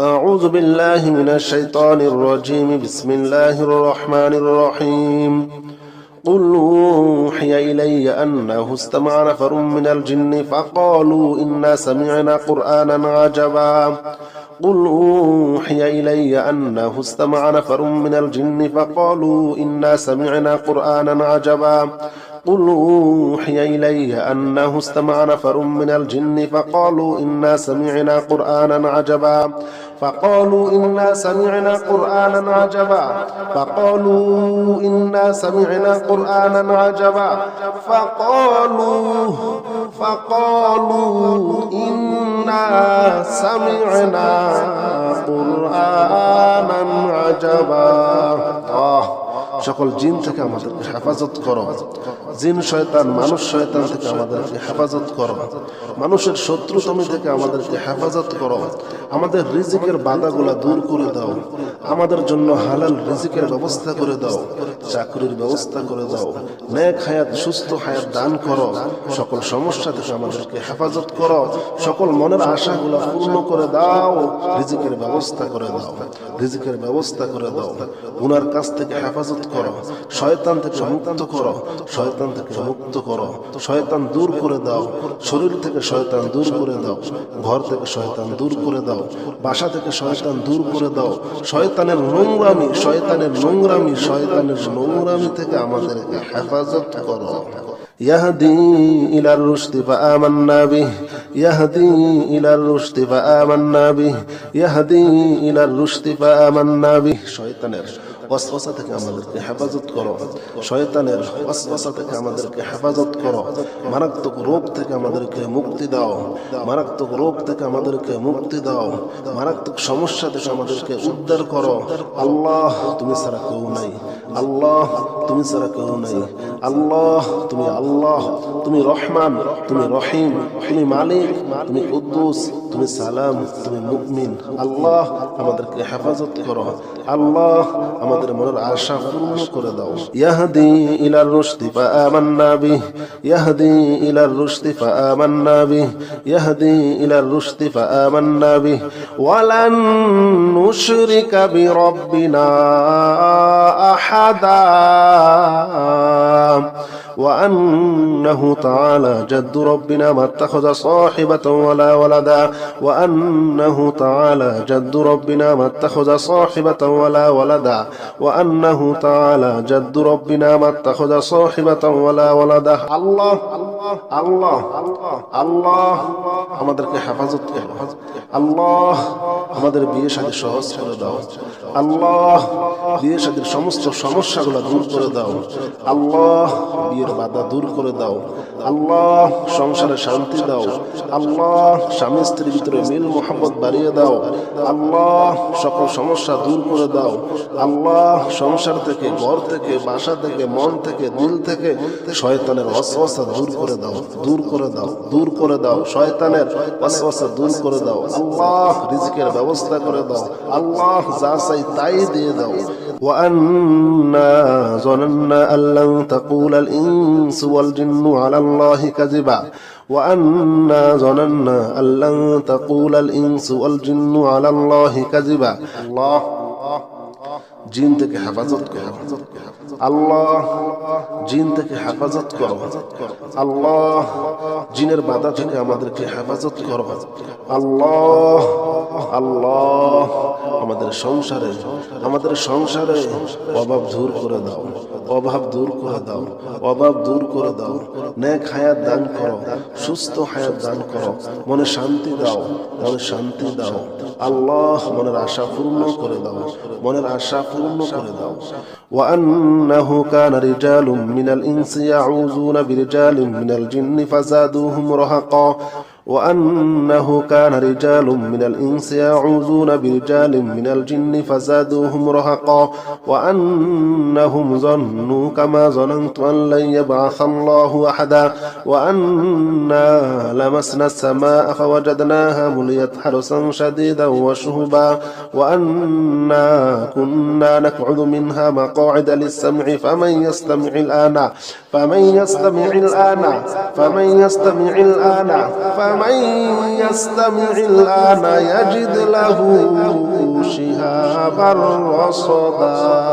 أعوذ بالله من الشيطان الرجيم بسم الله الرحمن الرحيم قل أوحي إلي أنه استمع نفر من الجن فقالوا إنا سمعنا قرآنا عجبا قل أوحي إلي أنه استمع نفر من الجن فقالوا إنا سمعنا قرآنا عجبا قل أوحي إلي أنه استمع نفر من الجن فقالوا إنا سمعنا قرآنا عجبا فقالوا إنا سمعنا قرآنا عجبا فقالوا إنا سمعنا قرآنا عجبا فقالوا إنا سمعنا قرآنا عجبا সকল জিন থেকে আমাদেরকে হেফাজত করো। জিন শয়তান মানুষ শয়তান থেকে আমাদেরকে হেফাজত করো। মানুষের শত্রুতমি থেকে আমাদেরকে হেফাজত করো। আমাদের রিজিকের বাধাগুলা দূর করে দাও। আমাদের জন্য হালাল রিজিকের ব্যবস্থা করে দাও। চাকরির ব্যবস্থা করে দাও। নেক হায়াত সুস্থ হায়াত দান করো। সকল সমস্যা থেকে আমাদেরকে হেফাজত করো। সকল মনের আশাগুলা পূর্ণ করে দাও। রিজিকের ব্যবস্থা করে দাও। রিজিকের ব্যবস্থা করে দাও। গুনার কাছ থেকে হেফাজত করো। শয়তান থেকে মুক্ত করো। শয়তান থেকে মুক্ত করো। শয়তান দূর করে দাও। শরীর থেকে শয়তান দূর করে দাও। ঘর থেকে শয়তান দূর করে দাও। বাসা থেকে শয়তান দূর করে দাও। শয়তানের নোংরামি থেকে আমাদেরকে হেফাজত করো। يهدي إلى الرشد فآمنا به يهدي إلى الرشد فآمنا به يهدي إلى الرشد فآمنا به শয়তানের ওয়াসওয়াসা থেকে আমাদেরকে হেফাজত করো। শয়তানের ওয়াসওয়াসা থেকে আমাদেরকে হেফাজত করো। মারাত্মক রোগ থেকে আমাদেরকে মুক্তি দাও। মারাত্মক রোগ থেকে আমাদেরকে মুক্তি দাও। মারাত্মক সমস্যা থেকে আমাদেরকে উদ্ধার করো। আল্লাহ তুমি ছাড়া কেউ নাই। আল্লাহ তুমি ছাড়া কেউ নাই। আল্লাহ তুমি আল্লাহ, তুমি রহমান, তুমি রহিম, তুমি মালিক, তুমি কুদ্দুস, তুমি সালাম, তুমি মুমিন। আল্লাহ আমাদেরকে হেফাজত করো। আল্লাহ আমাদের মনের আশা পূর্ণ করে দাও। ইয়াহদি ইলার রুশদি ফাআমান্না বিহি ইয়াহদি ইলার রুশদি ফাআমান্না বিহি ইয়াহদি ইলার রুশদি ফাআমান্না বিহি ওয়ালান নুশরিকা বিরাব্বিনা আহাদা وأنه تعالى جد ربنا ما اتخذ صاحبة ولا ولدا وأنه تعالى جد ربنا ما اتخذ صاحبة ولا ولدا وأنه تعالى جد ربنا ما اتخذ صاحبة ولا ولدا الله الله الله আমাদেরকে হেফাজত করো। আল্লাহ আমাদের বিয়ে শাদী সহজ করে দাও। আল্লাহ বিয়ে শাদীর সমস্ত সমস্যাগুলো দূর করে দাও। আল্লাহ বিয়ের বাধা দূর করে দাও। আল্লাহ সংসারে শান্তি দাও। আল্লাহ স্বামী স্ত্রীর ভিতরে মিল মোহাম্মত বাড়িয়ে দাও। আল্লাহ সকল সমস্যা দূর করে দাও। আল্লাহ সংসার থেকে, ঘর থেকে, বাসা থেকে, মন থেকে, দিল থেকে শয়তানের ওয়াসওয়াসা দূর করে দাও। দূর করে দাও। দূর করে দাও। শয়তানের ওয়াসওয়াসা দূর করে দাও। আল্লাহ রিজিকের ব্যবস্থা করে দাও। আল্লাহ যা চাই তাই দিয়ে দাও। وأنا ظننا أن لن تقول الإنس والجن على الله كذبا وأنا ظننا أن لن تقول الإنس والجن على الله كذبا الله জিন থেকে হেফাজত করো। আল্লাহ জিন থেকে হেফাজত করো। আল্লাহ জিনের বাধা থেকে আমাদেরকে হেফাজত করো। আল্লাহ আল্লাহ আমাদের সংসারে অভাব দূর করে দাও। অভাব দূর করে দাও। অভাব দূর করে দাও। নেক হায়াত দান করো। সুস্থ হায়াত দান করো। মনে শান্তি দাও। মনে শান্তি দাও। আল্লাহ মনের আশা পূর্ণ করে দাও। মনের আশা পূর্ণ করে দাও। وأنه كان رجال من الإنس يعوذون برجال من الجن فزادوهم رهقا وأنه كان رجال من الإنس يعوذون برجال من الجن فزادوهم رهقا وأنهم ظنوا كما ظننت أن لن يبعث الله أحدا وأنا لمسنا السماء فوجدناها مليت حرسا شديدا وشهبا وأنا كنا نقعد منها مقاعد للسمع فمن يستمع الآن فمن يستمع الآن يجد له شهابا رصدا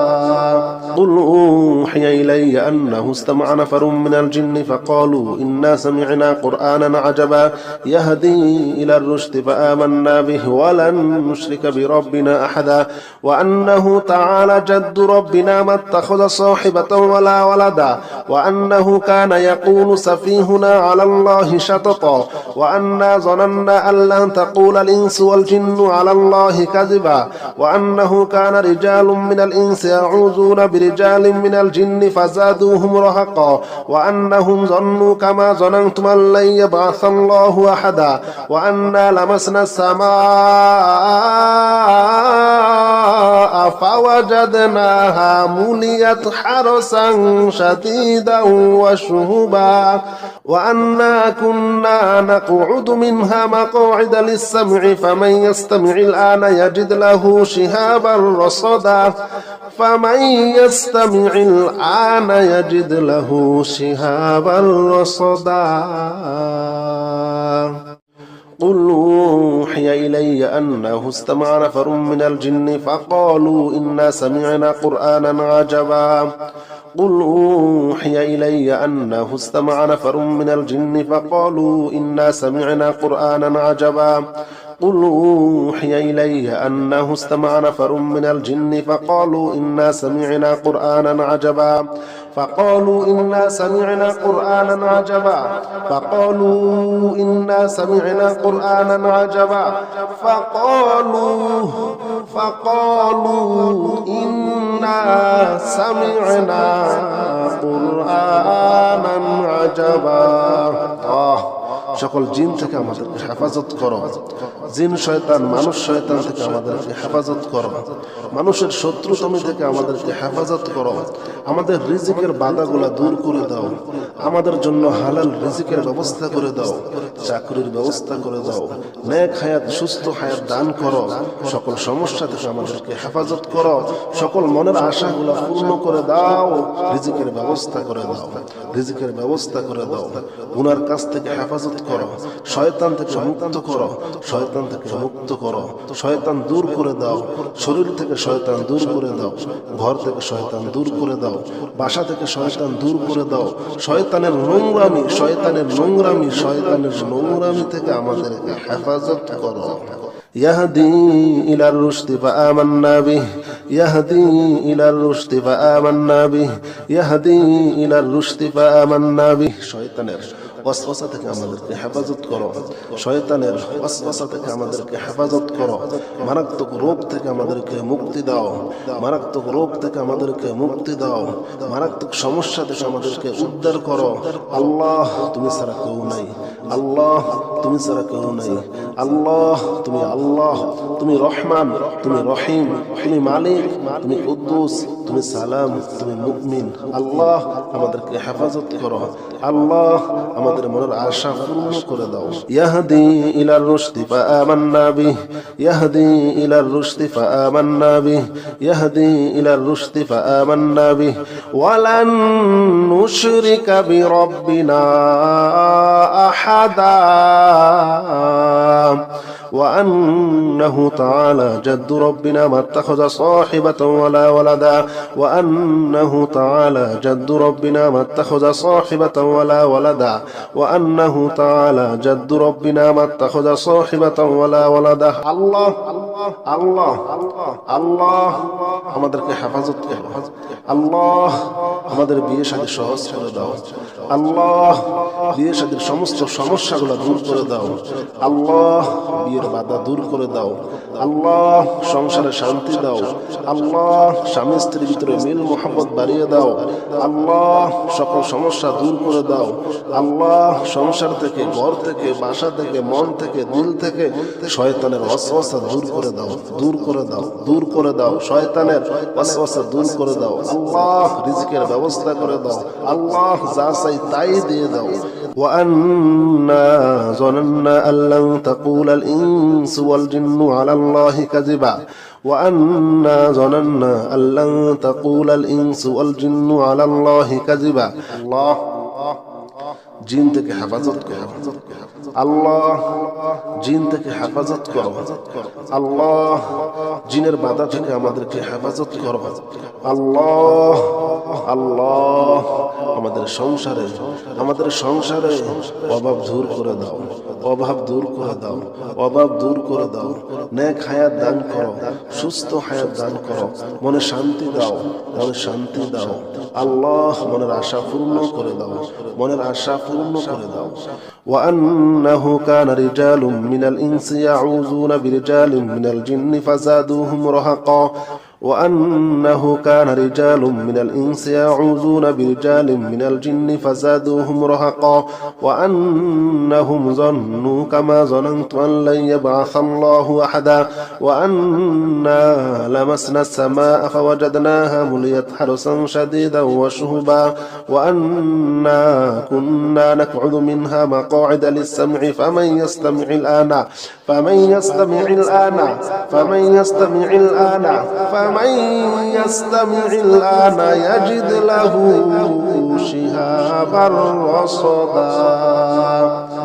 قل أوحي إلي أنه استمع نفر من الجن فقالوا إنا سمعنا قرآنا عجبا يهدي إلى الرشد فآمنا به ولن نشرك بربنا أحدا وأنه تعالى جد ربنا ما اتخذ صاحبة ولا ولدا وأنه كان يقول سفيهنا على الله شططا وأنا ظننا أن لن تقول الإنس والجن على الله كذبا وأنه كان رجال من الإنس يعوذون برجال من الجن فزادوهم رهقا وأنهم ظنوا كما ظننتم أن لن يبعث الله أحدا وأنا لمسنا السماء فوجدناها مليت حرسا شديدا وشهبا وأنا كنا نقعد منها مقاعد للسمع فمن يستمع الآن يجد له شهابا رصدا فمن يستمع الآن يجد له شهابا رصدا قل أوحي إلي أنه استمع نفر من الجن فقالوا إنا سمعنا قرآنا عجبا قل أوحي إلي أنه استمع نفر من الجن فقالوا إنا سمعنا قرآنا عجبا قل أوحي إلي أنه استمع نفر من الجن فقالوا إنا سمعنا قرآنا عجبا فقالوا إنا سمعنا قرآنا عجبا فقالوا إنا سمعنا قرآنا عجبا فقالوا إنا سمعنا قرآنا عجبا সকল জিন থেকে আমাদেরকে হেফাজত করো জিন শয়তান মানুষ শয়তান থেকে আমাদেরকে হেফাজত করো মানুষের শত্রুতামি থেকে আমাদেরকে হেফাজত করো আমাদের রিজিকের বাধাগুলা দূর করে দাও আমাদের জন্য হালাল রিজিকের ব্যবস্থা করে দাও চাকরির ব্যবস্থা করে দাও নেক হায়াত সুস্থ হায়াত দান করো সকল সমস্যা থেকে আমাদেরকে হেফাজত করো সকল মনের আশাগুলা পূর্ণ করে দাও রিজিকের ব্যবস্থা করে দাও রিজিকের ব্যবস্থা করে দাও গুনার কাছ থেকে হেফাজত করো শয়তান থেকে মুক্ত করো শয়তান থেকে মুক্ত করো শয়তান দূর করে দাও শরীর থেকে শয়তান দূর করে দাও ঘর থেকে শয়তান দূর করে দাও বাসা থেকে শয়তান দূর করে দাও শয়তানের নোংরামি থেকে আমাদেরকে হেফাজত করো يهدي إلى الرشد فآمنا به يهدي إلى الرشد فآمنا به يهدي إلى الرشد فآمنا به শয়তানের ওয়াসওয়াসা থেকে আমাদেরকে হেফাজত করো শয়তানের ওয়াসওয়াসা থেকে আমাদেরকে হেফাজত করো মারাত্মক রোগ থেকে আমাদেরকে মুক্তি দাও মারাত্মক রোগ থেকে আমাদেরকে মুক্তি দাও মারাত্মক সমস্যা থেকে আমাদেরকে উদ্ধার করো আল্লাহ তুমি ছাড়া কেউ নাই আল্লাহ তুমি ছাড়া কেউ নাই আল্লাহ তুমি রহমান তুমি রহিম তুমি মালিক তুমি কুদ্দুস তুমি সালাম তুমি মুমিন আল্লাহ আমাদেরকে হেফাজত করো আল্লাহ আমাদের মনের আশা পূর্ণ করে দাও ইয়াহদি ইলার রুশদি ফাআমান্না বিহি ইয়াহদি ইলার রুশদি ফাআমান্না বিহি ইয়াহদি ইলার রুশদি ফাআমান্না বিহি ওয়ালান নুশরিকা বিরাব্বিনা আহাদা وأنه تعالى جد ربنا ما اتخذ صاحبة ولا ولدا وأنه تعالى جد ربنا ما اتخذ صاحبة ولا ولدا وأنه تعالى جد ربنا ما اتخذ صاحبة ولا ولدا الله الله الله আমাদেরকে হেফাজত করো আল্লাহ আমাদের বিয়ে শাদী সহজ করে দাও আল্লাহ বিয়ে শাদীর সমস্ত সমস্যাগুলো দূর করে দাও আল্লাহ বিয়ের বাধা দূর করে দাও আল্লাহ সংসারে শান্তি দাও আল্লাহ স্বামী স্ত্রীর ভিতরে মিল মোহাম্মত বাড়িয়ে দাও আল্লাহ সকল সমস্যা দূর করে দাও আল্লাহ সংসার থেকে ঘর থেকে বাসা থেকে মন থেকে দিল থেকে শয়তানের ওয়াসওয়াসা দূর করে দাও দূর করে দাও দূর করে দাও শয়তানের ওয়াসওয়াসা দূর করে দাও আল্লাহ রিজিকের ব্যবস্থা করে দাও আল্লাহ যা চাই তাই দিয়ে দাও وأنا ظننا أن لن تقول الإنس والجن على الله كذبا وأنا ظننا أن لن تقول الإنس والجن على الله كذبا الله জিন থেকে হেফাজত করো আল্লাহ জিন থেকে হেফাজত করো। আল্লাহ জিনের বাধা থেকে আমাদেরকে হেফাজত করো। আল্লাহ আল্লাহ আমাদের সংসারে অভাব দূর করে দাও, অভাব দূর করে দাও, অভাব দূর করে দাও। নেক হায়াত দান করো, সুস্থ হায়াত দান করো, মনে শান্তি দাও, মনে শান্তি দাও। আল্লাহ মনের আশা পূর্ণ করে দাও, মনের আশা পূর্ণ করে দাও। وأنه كان رجال من الإنس يعوذون برجال من الجن فزادوهم رهقا وأنه كان رجال من الإنس يعوذون برجال من الجن فزادوهم رهقا وأنهم ظنوا كما ظننت أن لن يبعث الله أحدا وأنا لمسنا السماء فوجدناها مليت حرسا شديدا وشهبا وأنا كنا نقعد منها مقاعد للسمع فمن يستمع الآن يجد له شهابا رصدا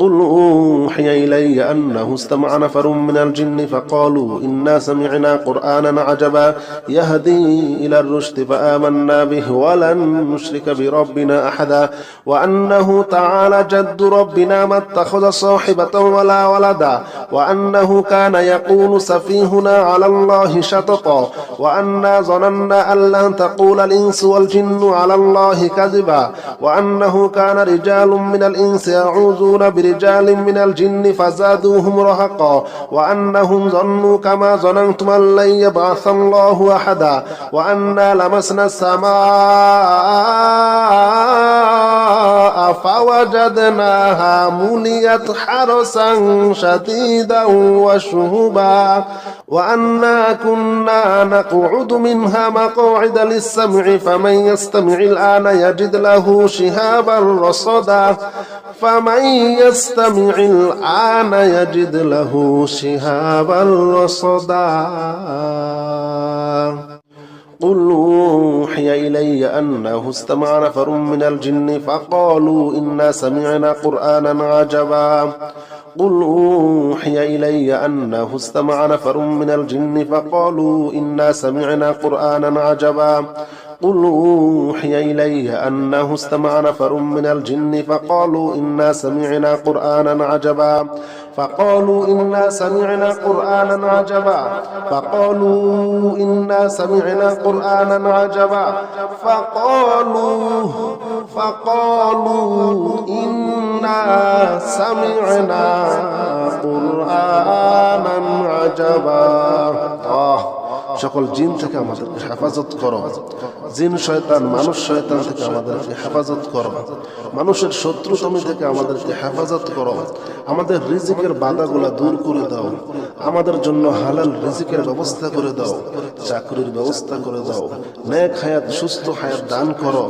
قل أوحي إلي أنه استمع نفر من الجن فقالوا إنا سمعنا قرآنا عجبا يهدي إلى الرشد فآمنا به ولن نشرك بربنا أحدا وأنه تعالى جد ربنا ما اتخذ صاحبة ولا ولدا وأنه كان يقول سفيهنا على الله شططا وأنا ظننا أن لن تقول الإنس والجن على الله كذبا وأنه كان رجال من الإنس يعوذون برجال من الجن فزادوهم رهقا وأنهم ظنوا كما ظننتم أن لن يبعث الله أحدا وأنا لمسنا السماء فوجدناها مليت حرسا شديدا وشهبا وأنا كنا نقعد منها مقاعد للسمع فمن يستمع الآن يجد له شهابا رصدا فمن يستمع الآن يجد له شهابا رصدا قل أوحي إلي أنه استمع نفر من الجن فقالوا إنا سمعنا قرآنا عجبا قل أوحي إلي أنه استمع نفر من الجن فقالوا إنا سمعنا قرآنا عجبا قل أوحي إلي أنه استمع نفر من الجن فقالوا إنا سمعنا قرآنا عجبا فقالوا إنا سمعنا قرآنا عجبا فقالوا إنا سمعنا قرآنا عجبا فقالوا إنا سمعنا قرآنا عجبا সকল জিন থেকে আমাদেরকে হেফাজত করো। জিন শয়তান, মানুষ শয়তান থেকে আমাদেরকে হেফাজত করো। মানুষের শত্রুতমি থেকে আমাদেরকে হেফাজত করো। আমাদের রিজিকের বাধাগুলা দূর করে দাও। আমাদের জন্য হালাল রিজিকের ব্যবস্থা করে দাও, চাকরির ব্যবস্থা করে দাও, নেক হায়াত সুস্থ হায়াত দান করো।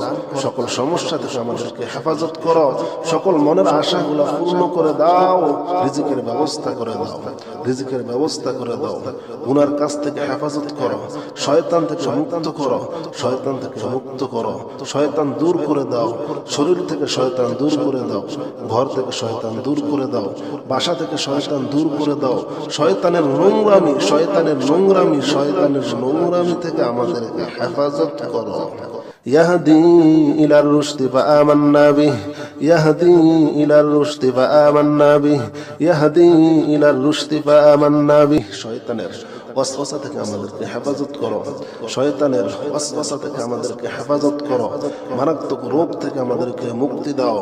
সকল সমস্যা থেকে আমাদেরকে হেফাজত করো। সকল মনের আশাগুলা পূর্ণ করে দাও। রিজিকের ব্যবস্থা করে দাও, রিজিকের ব্যবস্থা করে দাও। গুনার কাছ থেকে হেফাজত করো, শয়তান থেকে মুক্ত করো, শয়তান থেকে মুক্ত করো। শয়তান দূর করে দাও, শরীর থেকে শয়তান দূর করে দাও, ঘর থেকে শয়তান দূর করে দাও, বাসা থেকে শয়তান দূর করে দাও। শয়তানের নোংরামি, শয়তানের নোংরামি, শয়তানের নোংরামি থেকে আমাদেরকে হেফাজত করো। يهدي إلى الرشد فآمنا به يهدي إلى الرشد فآمنا به يهدي إلى الرشد فآمنا به শয়তানের ওয়াসওয়াসা থেকে আমাদেরকে হেফাজত করো। শয়তানের ওয়াসওয়াসা থেকে আমাদেরকে হেফাজত করো। মারাত্মক রোগ থেকে আমাদেরকে মুক্তি দাও,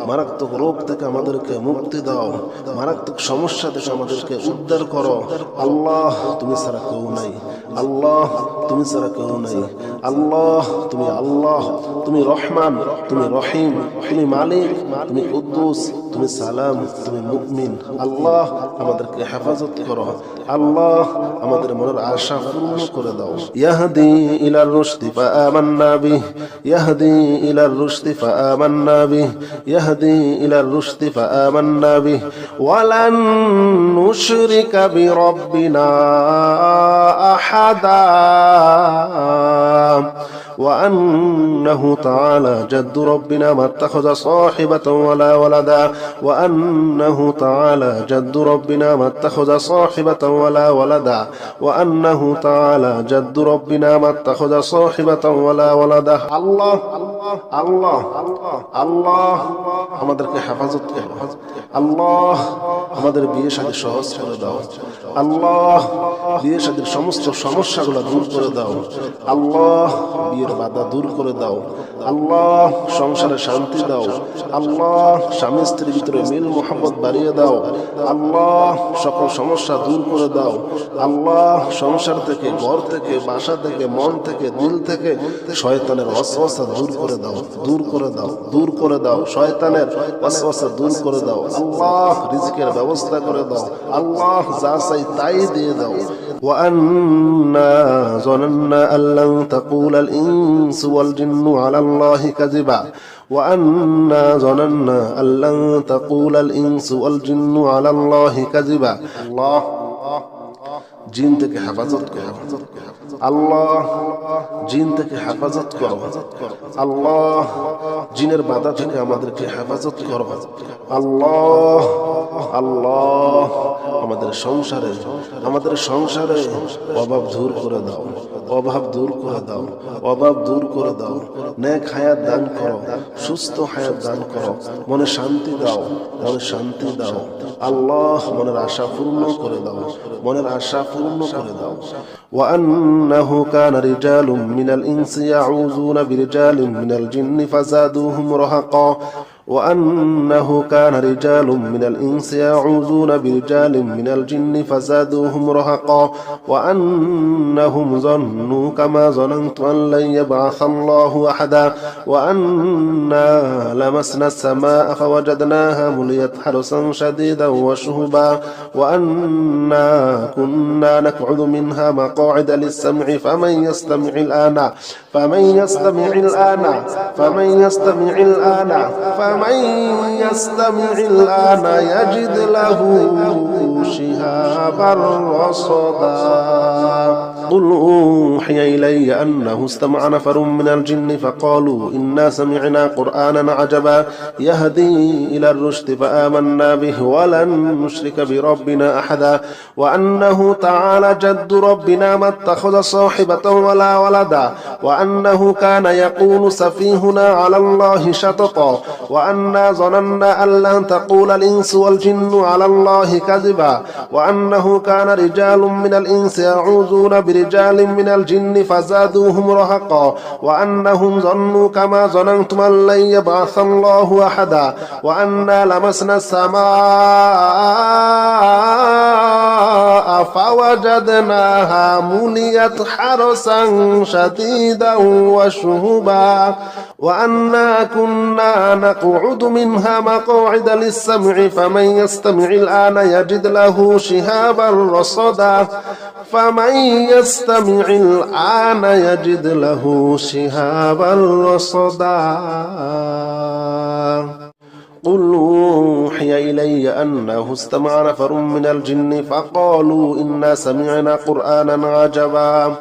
মারাত্মক রোগ থেকে আমাদেরকে মুক্তি দাও। মারাত্মক সমস্যা থেকে আমাদেরকে উদ্ধার করো। আল্লাহ তুমি ছাড়া কেউ নাই, আল্লাহ তুমি ছাড়া কেউ নাই। আল্লাহ তুমি আল্লাহ, তুমি রহমান, তুমি রহিম, তুমি মালিক, তুমি কুদ্দুস, তুমি সালাম, তুমি মুমিন। আল্লাহ আমাদেরকে হেফাজত করো। আল্লাহ আমাদের মনের আশা পূর্ণ করে দাও। ইয়াহদি ইলার রুশদি ফাআমান্না বিহি ইয়াহদি ইলার রুশদি ফাআমান্না বিহি ইয়াহদি ইলার রুশদি ফাআমান্না বিহি ওয়ালান নুশরিকা বিরাব্বিনা আহাদা وأنه تعالى جد ربنا ما اتخذ صاحبة ولا ولدا وأنه تعالى جد ربنا ما اتخذ صاحبة ولا ولدا وأنه تعالى جد ربنا ما اتخذ صاحبة ولا ولدا الله الله الله আমাদেরকে হেফাজত করো আল্লাহ আমাদের বিয়ে শাদী সহজ করে দাও আল্লাহ বিয়ে শাদীর সমস্ত সমস্যাগুলো দূর করে দাও আল্লাহ বিয়ের বাধা দূর করে দাও আল্লাহ সংসারে শান্তি দাও আল্লাহ স্বামী স্ত্রীর ভিতরে মিল মোহাম্মত বাড়িয়ে দাও আল্লাহ সকল সমস্যা দূর করে দাও আল্লাহ সংসার থেকে ঘর থেকে বাসা থেকে মন থেকে দিল থেকে শয়তানের ওয়াসওয়াসা দূর করে দাও দূর করে দাও দূর করে দাও শয়তানের ওয়াসওয়াসা দূর করে দাও আল্লাহ রিজিকের ব্যবস্থা করে দাও আল্লাহ যা চাই তাই দিয়ে দাও وأنا ظننا أن لن تقول الإنس والجن على الله كذبا وأنا ظننا أن لن تقول الإنس والجن على الله كذبا الله জিন থেকে হেফাজত করো আল্লাহ জিন থেকে হেফাজত করো আল্লাহ জিনের বাধা থেকে আমাদেরকে হেফাজত করো আল্লাহ আল্লাহ আমাদের সংসারে অভাব দূর করে দাও অভাব দূর করে দাও অভাব দূর করে দাও নেক হায়াত দান করো সুস্থ হায়াত দান করো মনে শান্তি দাও মনে শান্তি দাও আল্লাহ মনের আশা পূর্ণ করে দাও মনের আশা পূর্ণ করে দাও وأنه كان رجال من الإنس يعوذون برجال من الجن فزادوهم رهقا وأنه كان رجال من الإنس يعوذون برجال من الجن فزادوهم رهقا وأنهم ظنوا كما ظننت أن لن يبعث الله أحدا وأنا لمسنا السماء فوجدناها مليت حرسا شديدا وشهبا وأنا كنا نقعد منها مقاعد للسمع فمن يستمع الآن فمن يستمع الآن فمن يستمع الآن فمن يستمع الآن يجد له شهابا رصدا قل أوحي إلي أنه استمع نفر من الجن فقالوا إنا سمعنا قرآنا عجبا يهدي إلى الرشد فآمنا به ولن نشرك بربنا أحدا وأنه تعالى جد ربنا ما اتخذ صاحبة ولا ولدا وأنه كان يقول سفيهنا على الله شططا وأنا ظننا أن لن تقول الإنس والجن على الله كذبا وأنه كان رجال من الإنس يعوذون برجال من الجن فزادوهم رهقا وأنهم ظنوا كما ظننتم أن لن يبعث الله أحدا وأنا لمسنا السماء فوجدناها مليت حرسا شديدا وشهبا وأنا كنا نقعد منها مقاعد للسمع فمن يستمع الآن يجد له شهابا رصدا فمن يستمع الآن يجد له شهابا رصدا قل أوحي إلي أنه استمع نفر من الجن فقالوا إنا سمعنا قرآنا عجبا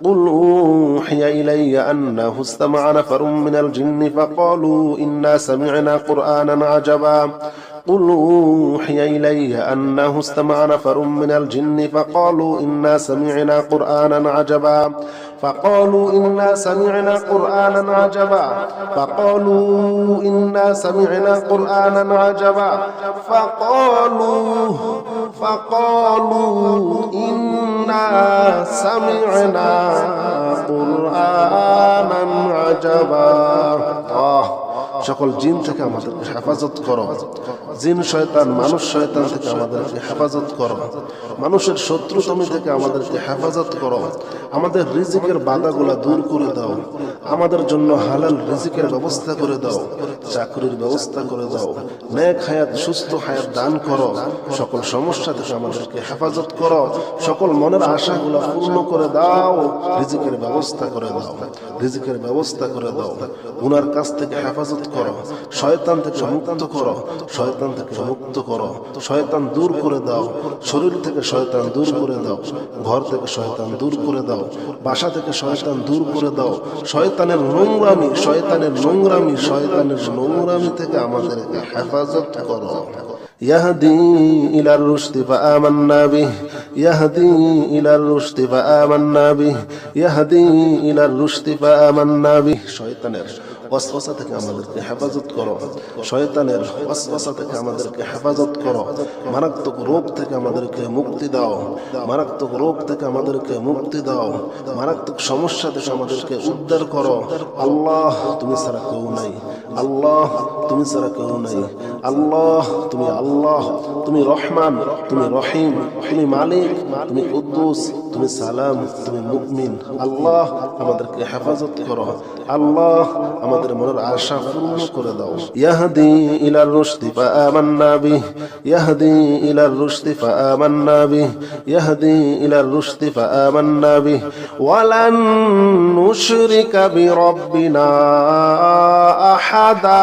قل أوحي إلي أنه استمع نفر من الجن فقالوا إنا سمعنا قرآنا عجبا قل أوحي إلي أنه استمع نفر من الجن فقالوا إنا سمعنا قرآنا عجبا فقالوا إنا سمعنا قرآنا عجبا فقالوا إنا سمعنا قرآنا عجبا فقالوا إنا سمعنا قرآنا عجبا সকল জিন থেকে আমাদেরকে হেফাজত করো জিন শয়তান মানুষ শয়তান থেকে আমাদেরকে হেফাজত করো মানুষের শত্রুতমি থেকে আমাদেরকে হেফাজত করো আমাদের রিজিকের বাধাগুলা দূর করে দাও আমাদের জন্য হালাল রিজিকের ব্যবস্থা করে দাও চাকরির ব্যবস্থা করে দাও নেক হায়াত সুস্থ হায়াত দান করো সকল সমস্যা থেকে আমাদেরকে হেফাজত করো সকল মনের আশাগুলা পূর্ণ করে দাও রিজিকের ব্যবস্থা করে দাও রিজিকের ব্যবস্থা করে দাও গুনার কাছ থেকে হেফাজত করো, শয়তান থেকে মুক্ত করো, শয়তান থেকে মুক্ত করো, শয়তান দূর করে দাও, শরীর থেকে শয়তান দূর করে দাও, ঘর থেকে শয়তান দূর করে দাও, বাসা থেকে শয়তান দূর করে দাও, শয়তানের নোংরামি, শয়তানের নোংরামি, শয়তানের নোংরামি থেকে আমাদেরকে হেফাজত করো। يهدي إلى الرشد فآمنا به يهدي إلى الرشد فآمنا به يهدي إلى الرشد فآمنا به শয়তানের ওয়াসওয়াসা থেকে আমাদেরকে হেফাজত করো, শয়তানের ওয়াসওয়াসা থেকে আমাদেরকে হেফাজত করো, মারাত্মক রোগ থেকে আমাদেরকে মুক্তি দাও, মারাত্মক রোগ থেকে আমাদেরকে মুক্তি দাও, মারাত্মক সমস্যা থেকে আমাদেরকে উদ্ধার করো। আল্লাহ তুমি ছাড়া কেউ নাই, আল্লাহ তুমি ছাড়া কেউ নাই, আল্লাহ তুমি আল্লাহ, তুমি রহমান, তুমি রহিম, তুমি মালিক, তুমি কুদ্দুস, তুমি সালাম, তুমি মুমিন। আল্লাহ আমাদেরকে হেফাজত করো, আল্লাহ আমাদের মনের আশা পূর্ণ করে দাও। ইয়াহদি ইলার রুশদি ফাআমান্না বিহি ইয়াহদি ইলার রুশদি ফাআমান্না বিহি ইয়াহদি ইলার রুশদি ফাআমান্না বিহি ওয়ালান নুশরিকা বিরাব্বিনা আহাদা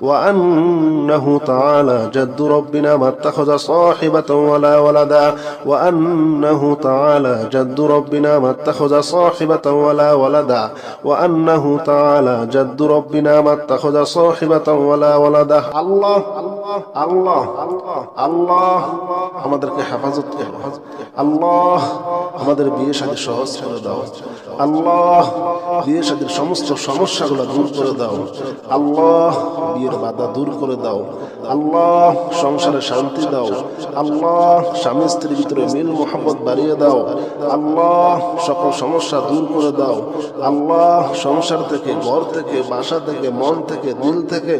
وأنه تعالى جد ربنا ما اتخذ صاحبة ولا ولدا وأنه تعالى جد ربنا ما اتخذ صاحبة ولا ولدا وأنه تعالى جد ربنا ما اتخذ صاحبة ولا ولدا الله الله الله আমাদেরকে হেফাজত করো, আল্লাহ আমাদের বিয়ে শাদী সহজ করে দাও, আল্লাহ বিয়ে শাদীর সমস্ত সমস্যাগুলো দূর করে দাও, আল্লাহ বিয়ের বাধা দূর করে দাও, আল্লাহ সংসারে শান্তি দাও, আল্লাহ স্বামী স্ত্রীর ভিতরে মিল মোহাম্মত বাড়িয়ে দাও, আল্লাহ সকল সমস্যা দূর করে দাও, আল্লাহ সংসার থেকে, ঘর থেকে, বাসা থেকে, মন থেকে, দিল থেকে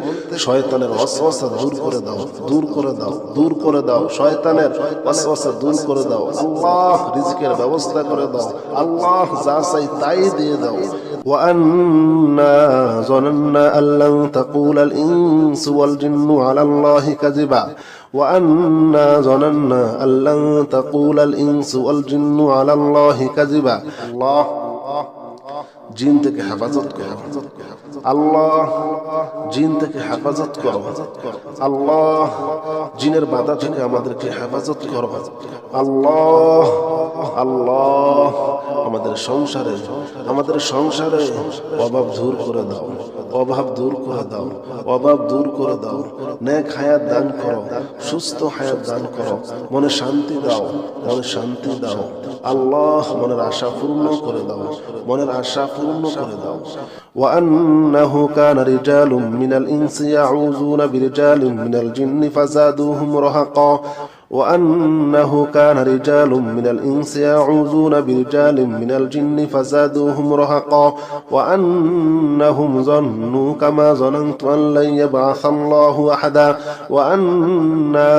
শয়তানের ওয়াসওয়াসা দূর করে দাও, দূর করে দাও, দূর করে দাও, শয়তানের ওয়াসওয়াসা দূর করে দাও, আল্লাহ রিজকের ব্যবস্থা করে দাও, আল্লাহ যা চাই তাই দিয়ে দাও। وأنا ظننا أن لن تقول الإنس والجن على الله كذبا وأنا ظننا أن لن تقول الإنس والجن على الله كذبا الله জিন থেকে হেফাজত করো, আল্লাহ জিন থেকে হেফাজত করো, আল্লাহ জিনের বাধা থেকে আমাদেরকে হেফাজত করো, আল্লাহ আল্লাহ আমাদের সংসারে অভাব দূর করে দাও, অভাব দূর করে দাও, অভাব দূর করে দাও, নেক হায়াত দান করো, সুস্থ হায়াত দান করো, মনে শান্তি দাও, মনে শান্তি দাও, আল্লাহ মনের আশা পূর্ণ করে দাও, মনের আশা পূর্ণ করে দাও। وأنه كان رجال من الإنس يعوذون برجال من الجن فزادوهم رهقا وأنه كان رجال من الإنس يعوذون برجال من الجن فزادوهم رهقا وأنهم ظنوا كما ظننت أن لن يبعث الله أحدا وأنا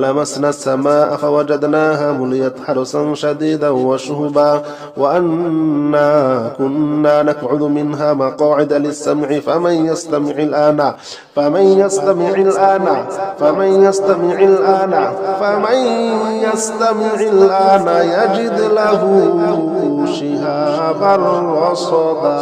لمسنا السماء فوجدناها مليت حرسا شديدا وشهبا وأنا كنا نقعد منها مقاعد للسمع فمن يستمع الآن فمن يستمع الآن فمن يستمع الآن فمن يستمع الآن يجد له شهابا رصدا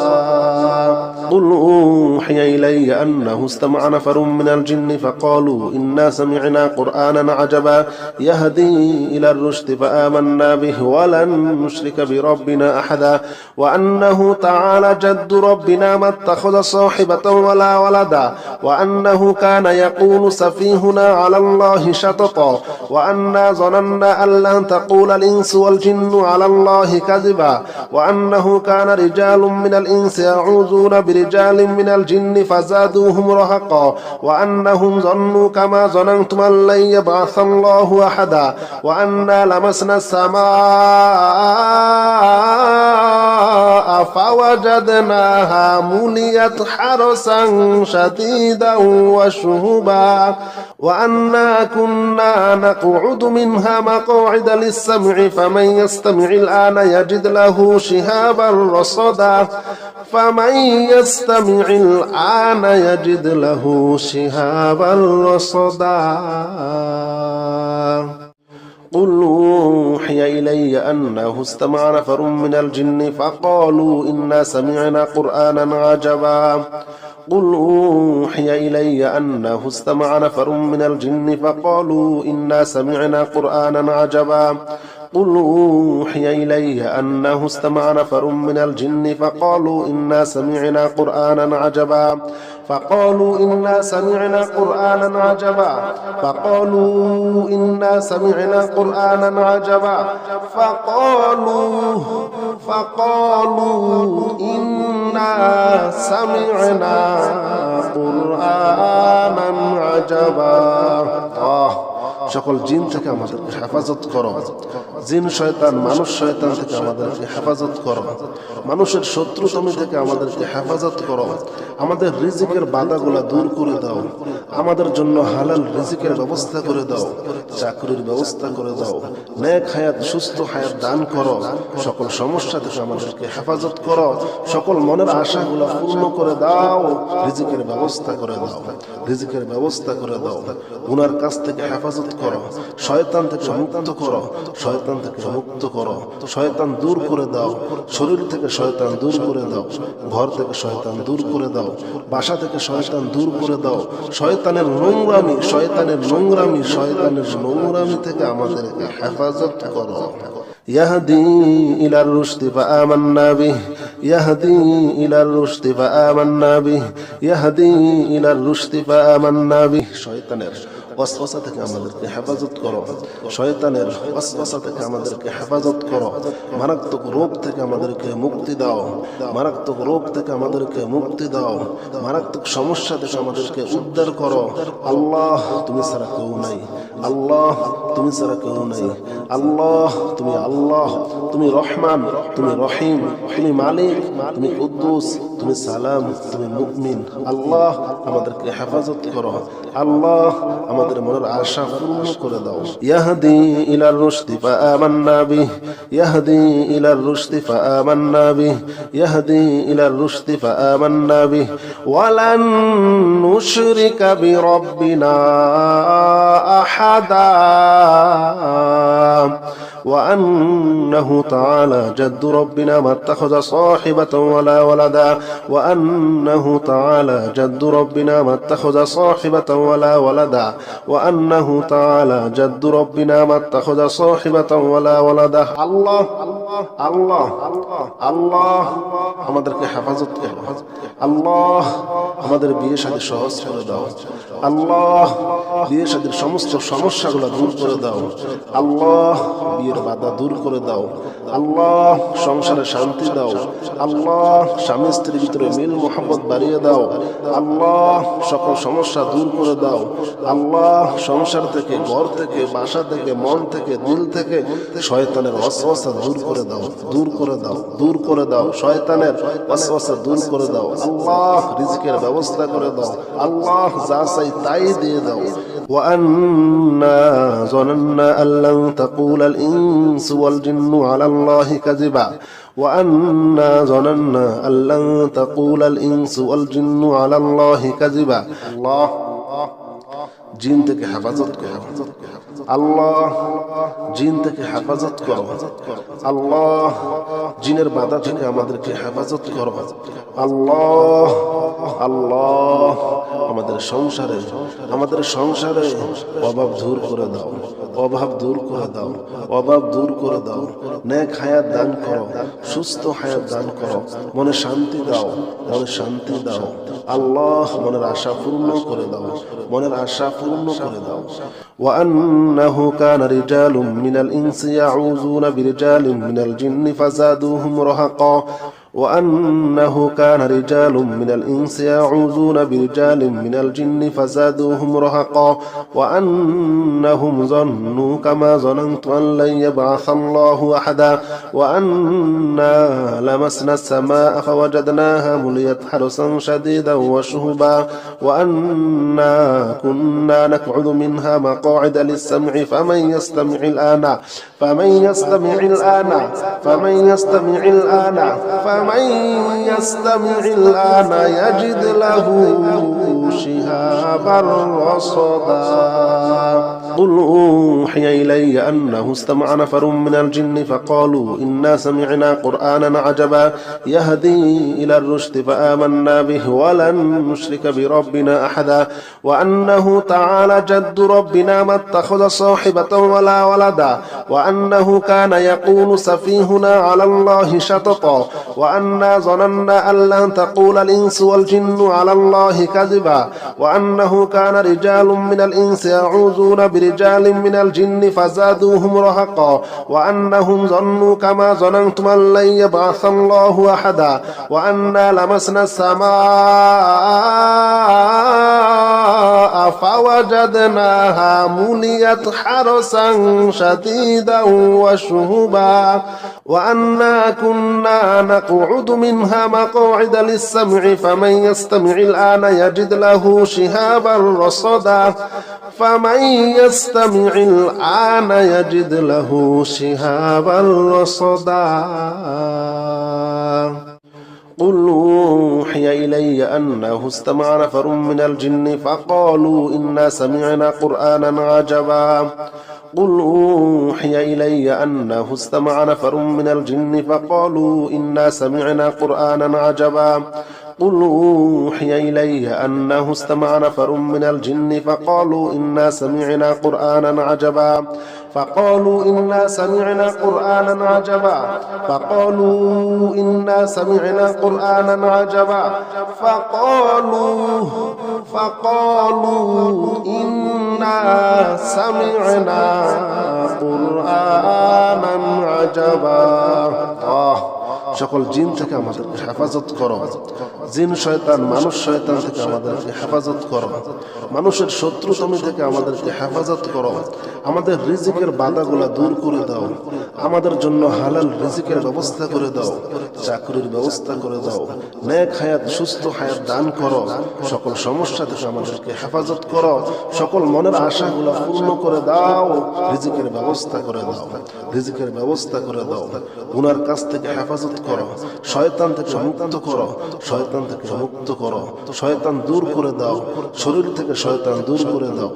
قل أوحي إلي أنه استمع نفر من الجن فقالوا إنا سمعنا قرآنا عجبا يهدي إلى الرشد فآمنا به ولن نشرك بربنا أحدا وأنه تعالى جد ربنا ما اتخذ صاحبة ولا ولدا وأنه كان يقول سفيهنا على الله شططا وأنا ظننا أن لن تقول الإنس والجن على الله كذبا وأنه كان رجال من الإنس يعوذون برجال من الجن فزادوهم رهقا وأنهم ظنوا كما ظننتم أن لن يبعث الله أحدا وأنا لمسنا السماء فوجدناها مليت حرسا شديدا وشهبا وأنا كنا نقعد منها مقاعد للسمع فمن يستمع الآن يجد له شهابا رصدا فمن يستمع الآن يجد له شهابا رصدا قل أوحي إلي أنه استمع نفر من الجن فقالوا إنا سمعنا قرآنا عجبا قل أوحي إلي أنه استمع نفر من الجن فقالوا إنا سمعنا قرآنا عجبا قل أوحي إلي أنه استمع نفر من الجن فقالوا إنا سمعنا قرآنا عجبا فقالوا إنا سمعنا قرآنا عجبا فقالوا إنا سمعنا قرآنا عجبا فقالوا إنا سمعنا قرآنا عجبا সকল জিন থেকে আমাদেরকে হেফাজত করো, জিন শয়তান মানুষ শয়তান থেকে আমাদেরকে হেফাজত করো, মানুষের শত্রুতামি থেকে আমাদেরকে হেফাজত করো, আমাদের রিজিকের বাধাগুলা দূর করে দাও, আমাদের জন্য হালাল রিজিকের ব্যবস্থা করে দাও, চাকরির ব্যবস্থা করে দাও, নেক হায়াত সুস্থ হায়াত দান করো, সকল সমস্যা থেকে আমাদেরকে হেফাজত করো, সকল মনের আশাগুলা পূর্ণ করে দাও, রিজিকের ব্যবস্থা করে দাও, রিজিকের ব্যবস্থা করে দাও, গুনার কাছ থেকে হেফাজত করো, শয়তান থেকে মুক্ত করো, শয়তান থেকে মুক্ত করো, শয়তান দূর করে দাও, শরীর থেকে শয়তান দূর করে দাও, ঘর থেকে শয়তান দূর করে দাও, বাসা থেকে শয়তান দূর করে দাও, শয়তানের নোংরামি থেকে আমাদেরকে হেফাজত করো। يهدي إلى الرشد فآمنا به يهدي إلى الرشد فآمنا به يهدي إلى الرشد فآمنا به শয়তানের ওয়াসওয়াসা থেকে আমাদেরকে হেফাজত করো, শয়তানের ওয়াসওয়াসা থেকে আমাদেরকে হেফাজত করো, মারাত্মক রোগ থেকে আমাদেরকে মুক্তি দাও, মারাত্মক রোগ থেকে আমাদেরকে মুক্তি দাও, মারাত্মক সমস্যা থেকে আমাদেরকে উদ্ধার করো। আল্লাহ তুমি ছাড়া কেউ নাই, আল্লাহ তুমি ছাড়া কেউ নাই, আল্লাহ তুমি আল্লাহ, তুমি রহমান, তুমি রহিম, তুমি মালিক, তুমি কুদ্দুস, তুমি সালাম, তুমি মুমিন। আল্লাহ আমাদেরকে হেফাজত করো, আল্লাহ আমাদের মনের আশা পূর্ণ করে দাও। ইয়াহদি ইলার রুশদি ফাআমান্না বিহি ইয়াহদি ইলার রুশদি ফাআমান্না বিহি ইয়াহদি ইলার রুশদি ফাআমান্না বিহি ওয়ালান নুশরিকা বিরাব্বিনা আহাদা وأنه تعالى جد ربنا ما اتخذ صاحبة ولا ولدا وأنه تعالى جد ربنا ما اتخذ صاحبة ولا ولدا وأنه تعالى جد ربنا ما اتخذ صاحبة ولا ولدا الله الله الله আমাদেরকে হেফাজত করো, আল্লাহ আমাদের বিয়ে শাদী সহজ করে দাও, আল্লাহ বিয়ে শাদীর সমস্ত সমস্যাগুলো দূর করে দাও, আল্লাহ বিয়ের বাধা দূর করে দাও, আল্লাহ সংসারে শান্তি দাও, আল্লাহ স্বামী স্ত্রীর ভিতরে মিল মোহাম্মত বাড়িয়ে দাও, আল্লাহ সকল সমস্যা দূর করে দাও, আল্লাহ সংসার থেকে, ঘর থেকে, বাসা থেকে, মন থেকে, দিল থেকে শয়তানের ওয়াসওয়াসা দূর করে দাও, দূর করে দাও, দূর করে দাও, শয়তানের ওয়াসওয়াসা দূর করে দাও, আল্লাহ রিজকের ব্যবস্থা করে দাও, আল্লাহ যা চাই তাই দিয়ে দাও। وأنا ظننا أن لن تقول الإنس والجن على الله كذبا وأنا ظننا أن لن تقول الإنس والجن على الله كذبا الله জিন থেকে হেফাজত করো, আল্লাহ জিন থেকে হেফাজত করো, আল্লাহ জিনের বাধা থেকে আমাদেরকে হেফাজত করো, আল্লাহ আল্লাহ আমাদের সংসারে অভাব দূর করে দাও, অভাব দূর করে দাও, অভাব দূর করে দাও, নেক হায়াত দান করো, সুস্থ হায়াত দান করো, মনে শান্তি দাও, মনে শান্তি দাও, আল্লাহ মনের আশা পূর্ণ করে দাও, মনের আশা পূর্ণ করে দাও। وأنه كان رجال من الإنس يعوذون برجال من الجن فزادوهم رهقا وأنه كان رجال من الإنس يعوذون برجال من الجن فزادوهم رهقا وأنهم ظنوا كما ظننت أن لن يبعث الله أحدا وأنا لمسنا السماء فوجدناها مليت حرسا شديدا وشهبا وأنا كنا نقعد منها مقاعد للسمع فمن يستمع الآن فمن يستمع الآن فمن يستمع الآن فمن يستمع الآن يجد له شهابا رصدا قل أوحي إلي أنه استمع نفر من الجن فقالوا إنا سمعنا قرآنا عجبا يهدي إلى الرشد فآمنا به ولن نشرك بربنا أحدا وأنه تعالى جد ربنا ما اتخذ صاحبة ولا ولدا وأنه كان يقول سفيهنا على الله شططا وأنا ظننا أن لن تقول الإنس والجن على الله كذبا وأنه كان رجال من الإنس يعوذون برجال من الجن فزادوهم رهقا وأنهم ظنوا كما ظننتم أن لن يبعث الله أحدا وأنا لمسنا السماء فوجدناها مليت حرسا شديدا وشهبا وأنا كنا نقعد منها مقاعد للسمع فمن يستمع الآن يجد له شهابا رصدا فمن يستمع الآن يجد له شهابا رصدا قل أوحي إلي أنه استمع نفر من الجن فقالوا إنا سمعنا قرآنا عجبا قل أوحي إلي أنه استمع نفر من الجن فقالوا إنا سمعنا قرآنا عجبا قل أوحي إلي أنه استمع نفر من الجن فقالوا إنا سمعنا قرآنا عجبا فقالوا إنا سمعنا قرآنا عجبا فقالوا إنا سمعنا قرآنا عجبا فقالوا إنا سمعنا قرآنا عجبا সকল জিন থেকে আমাদেরকে হেফাজত করো জিন শয়তান মানুষ শয়তান থেকে আমাদেরকে হেফাজত করো মানুষের শত্রুতামি থেকে আমাদেরকে হেফাজত করো আমাদের রিজিকের বাধাগুলা দূর করে দাও আমাদের জন্য হালাল রিজিকের ব্যবস্থা করে দাও চাকরির ব্যবস্থা করে দাও নেক হায়াত সুস্থ হায়াত দান করো সকল সমস্যা থেকে আমাদেরকে হেফাজত করো সকল মনের আশাগুলা পূর্ণ করে দাও রিজিকের ব্যবস্থা করে দাও রিজিকের ব্যবস্থা করে দাও গুনার কাছ থেকে হেফাজত করো শয়তান থেকে মুক্ত করো শয়তান থেকে মুক্ত করো শয়তান দূর করে দাও শরীর থেকে শয়তান দূর করে দাও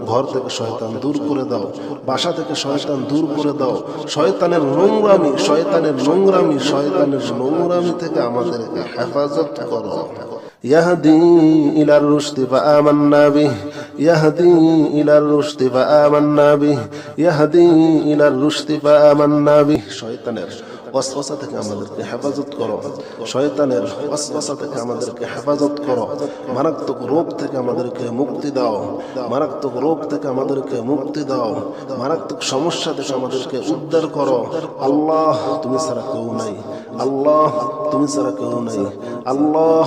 ঘর থেকে শয়তান দূর করে দাও বাসা থেকে শয়তান দূর করে দাও শয়তানের নোংরামি থেকে আমাদেরকে হেফাজত করো يهدي إلى الرشد فآمنا به يهدي إلى الرشد فآمنا به يهدي إلى الرشد فآمنا به শয়তানের ওয়াসওয়াসা থেকে আমাদেরকে হেফাজত করো শয়তানের ওয়াসওয়াসা থেকে আমাদেরকে হেফাজত করো মারাত্মক রোগ থেকে আমাদেরকে মুক্তি দাও মারাত্মক রোগ থেকে আমাদেরকে মুক্তি দাও মারাত্মক সমস্যা থেকে আমাদেরকে উদ্ধার করো আল্লাহ তুমি ছাড়া কেউ নাই আল্লাহ তুমি ছাড়া কেউ নাই আল্লাহ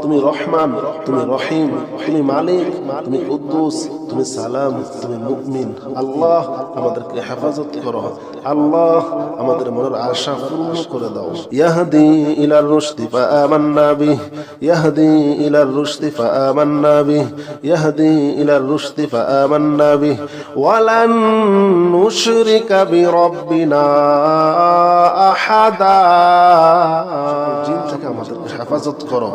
তুমি রহমান তুমি রহিম তুমি মালিক তুমি কুদ্দুস তুমি সালাম তুমি মুমিন আল্লাহ আমাদেরকে হেফাজত করো আল্লাহ আমাদের মনের আশা পূর্ণ করে দাও ইয়াহদি ইলার রুশদি ফাআমান্না বিহি ইয়াহদি ইলার রুশদি ফাআমান্না বিহি ইয়াহদি ইলার রুশদি ফাআমান্না বিহি ওয়ালান নুশরিকা বিরাব্বিনা আহাদা জিন থেকে আমাদেরকে হেফাজত করো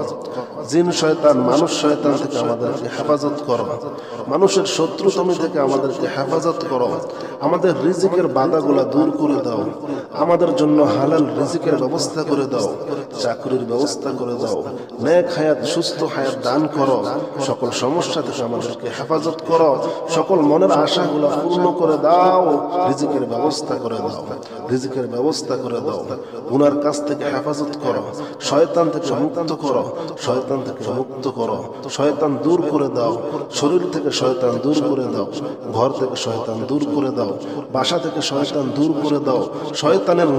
জিন শয়তান মানুষ শয়তান থেকে আমাদেরকে হেফাজত করো মানুষের শত্রুতামি থেকে আমাদেরকে হেফাজত করো আমাদের রিজিকের বাধাগুলা দূর করে দাও আমাদের জন্য হালাল রিজিকের ব্যবস্থা করে দাও চাকরির ব্যবস্থা করে দাও নেক হায়াত সুস্থ হায়াত দান করো সকল সমস্যা থেকে আমাদেরকে হেফাজত করো সকল মনের আশাগুলা পূর্ণ করে দাও রিজিকের ব্যবস্থা করে দাও রিজিকের ব্যবস্থা করে দাও গুনার কাছ থেকে হেফাজত করো শয়তান থেকে মুক্ত করো শয়তান থেকে মুক্ত করো শয়তান দূর করে দাও শরীর থেকে শয়তান দূর করে দাও ঘর থেকে শয়তান দূর করে দাও বাসা থেকে শয়তান দূর করে দাও শয়তানের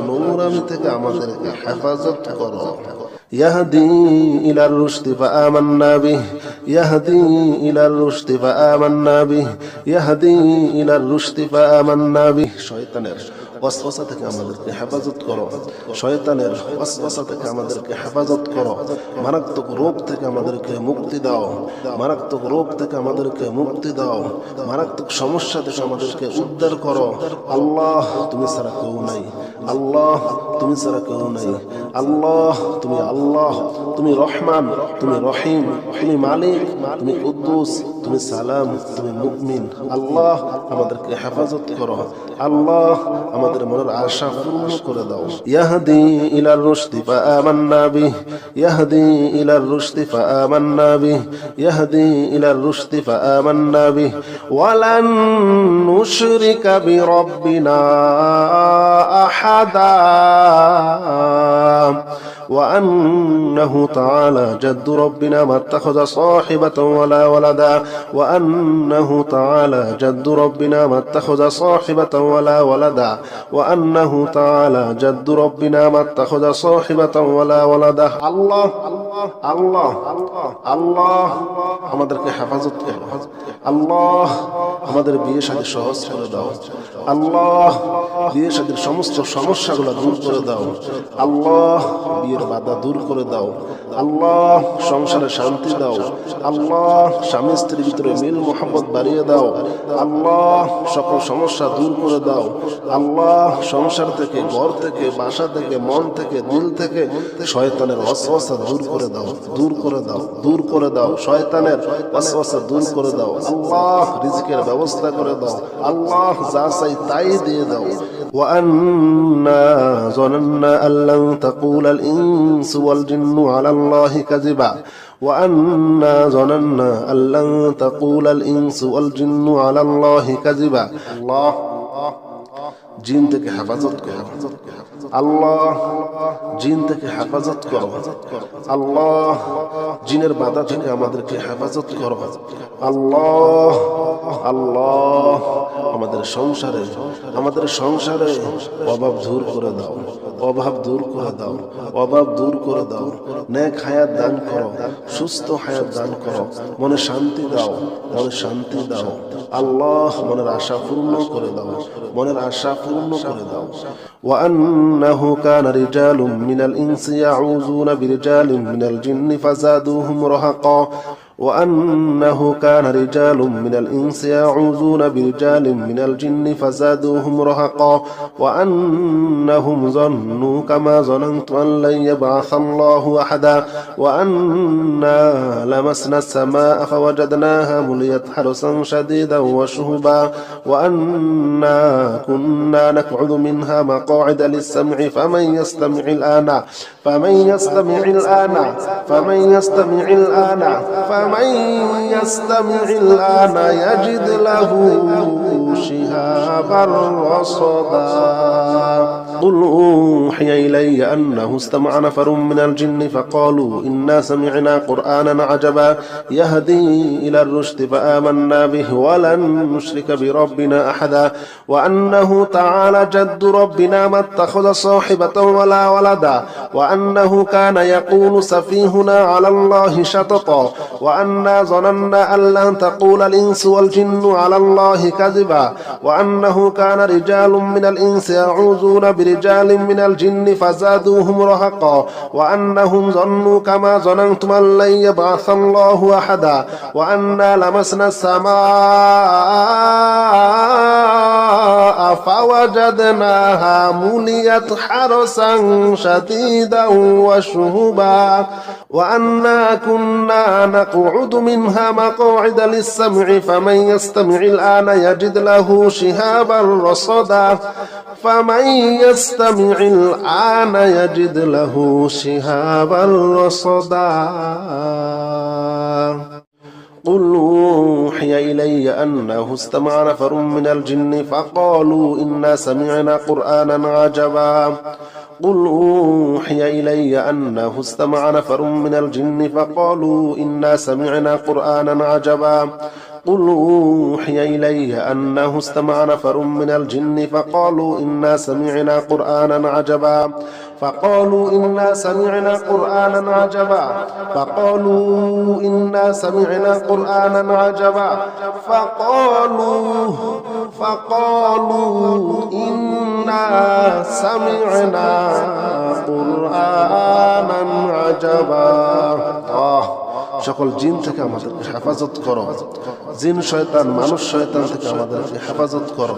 নোংরামি থেকে আমাদেরকে হেফাজত করো يهدي إلى الرشد فآمنا به يهدي إلى الرشد فآمنا به يهدي إلى الرشد فآمنا به শয়তানের ওয়াসওয়াসা থেকে আমাদেরকে হেফাজত করো শয়তানের ওয়াসওয়াসা থেকে আমাদেরকে হেফাজত করো মারাত্মক রোগ থেকে আমাদেরকে মুক্তি দাও মারাত্মক রোগ থেকে আমাদেরকে মুক্তি দাও মারাত্মক সমস্যা থেকে আমাদেরকে উদ্ধার করো আল্লাহ তুমি ছাড়া কেউ নাই আল্লাহ তুমি ছাড়া কেউ নাই। আল্লাহ তুমি রহমান, তুমি রহিম, তুমি মালিক, তুমি কুদ্দুস, তুমি সালাম, তুমি মুমিন। আল্লাহ আমাদেরকে হেফাজত করো। আল্লাহ আমাদের মনের আশা পূর্ণ করে দাও। ইয়াহদি ইলার রুশদি ফাআমান্না বিহি, ইয়াহদি ইলার রুশদি ফাআমান্না বিহি, ইয়াহদি ইলার রুশদি ফাআমান্না বিহি ওয়ালান নুশরিকা বিরাব্বিনা আহাদা وأنه تعالى جد ربنا ما اتخذ صاحبة ولا ولدا وأنه تعالى جد ربنا ما اتخذ صاحبة ولا ولدا وأنه تعالى جد ربنا ما اتخذ صاحبة ولا ولدا الله الله الله আমাদেরকে হেফাজত করো। আল্লাহ আমাদের বিয়ে শাদী সহজ করে দাও। আল্লাহ বিয়ে শাদীর সমস্ত সমস্যাগুলো দূর করে দাও। আল্লাহ বিয়ের বাধা দূর করে দাও। আল্লাহ সংসারে শান্তি দাও। আল্লাহ স্বামী স্ত্রীর ভিতরে মিল মোহাম্মত বাড়িয়ে দাও। আল্লাহ সকল সমস্যা দূর করে দাও। আল্লাহ সংসার থেকে, ঘর থেকে, বাসা থেকে, মন থেকে, দিল থেকে শয়তানের ওয়াসওয়াসা দূর করে দাও, দূর করে দাও, দূর করে দাও। শয়তানের ওয়াসওয়াসা দূর করে দাও। আল্লাহ রিজিকের ব্যবস্থা করে দাও। আল্লাহ যা চাই তাই দিয়ে দাও। وأنا ظننا أن لن تقول الإنس والجن على الله كذبا وأنا ظننا أن لن تقول الإنس والجن على الله كذبا الله জিন থেকে হেফাজত করো। আল্লাহ জিন থেকে হেফাজত করো। আল্লাহ জিনের বাধা থেকে আমাদেরকে হেফাজত করো। আল্লাহ আল্লাহ আমাদের সংসারে অভাব দূর করে দাও, অভাব দূর করে দাও, অভাব দূর করে দাও। নেক হায়াত দান করো, সুস্থ হায়াত দান করো। মনে শান্তি দাও, মনে শান্তি দাও। আল্লাহ মনের আশা পূর্ণ করে দাও, মনের আশা পূর্ণ করে দাও। وأنه كان رجال من الإنس يعوذون برجال من الجن فزادوهم رهقا وأنه كان رجال من الإنس يعوذون برجال من الجن فزادوهم رهقا وأنهم ظنوا كما ظننت أن لن يبعث الله أحدا وأنا لمسنا السماء فوجدناها مليت حرسا شديدا وشهبا وأنا كنا نقعد منها مقاعد للسمع فمن يستمع الآن فمن يستمع الآن فمن يستمع الآن فمن يستمع الآن يجد له شهابا رصدا قل أوحي إلي أنه استمع نفر من الجن فقالوا إنا سمعنا قرآنا عجبا يهدي إلى الرشد فآمنا به ولن نشرك بربنا أحدا وأنه تعالى جد ربنا ما اتخذ صاحبة ولا ولدا وأنه كان يقول سفيهنا على الله شططا وأنا ظننا أن لن تقول الإنس والجن على الله كذبا وأنه كان رجال من الإنس يعوذون برجال من الجن فزادوهم رهقا وأنهم ظنوا كما ظننتم أن لن يبعث الله أحدا وأنا لمسنا السماء فوجدناها مليت حرسا شديدا وشهبا وأنا كنا نقعد منها مقاعد للسمع فمن يستمع الآن يجد له شهابا رصدا فمن يستمع الآن يجد له شهابا رصدا قل أوحي إلي أنه استمع نفر من الجن فقالوا إنا سمعنا قرآنا عجبا قل أوحي إلي أنه استمع نفر من الجن فقالوا إنا سمعنا قرآنا عجبا قل أوحي إلي أنه استمع نفر من الجن فقالوا إنا سمعنا قرآنا عجبا فقالوا إنا سمعنا قرآنا عجبا فقالوا إنا سمعنا قرآنا عجبا فقالوا إنا سمعنا قرآنا عجبا সকল জিন থেকে আমাদেরকে হেফাজত করো। জিন শয়তান মানুষ শয়তান থেকে আমাদেরকে হেফাজত করো।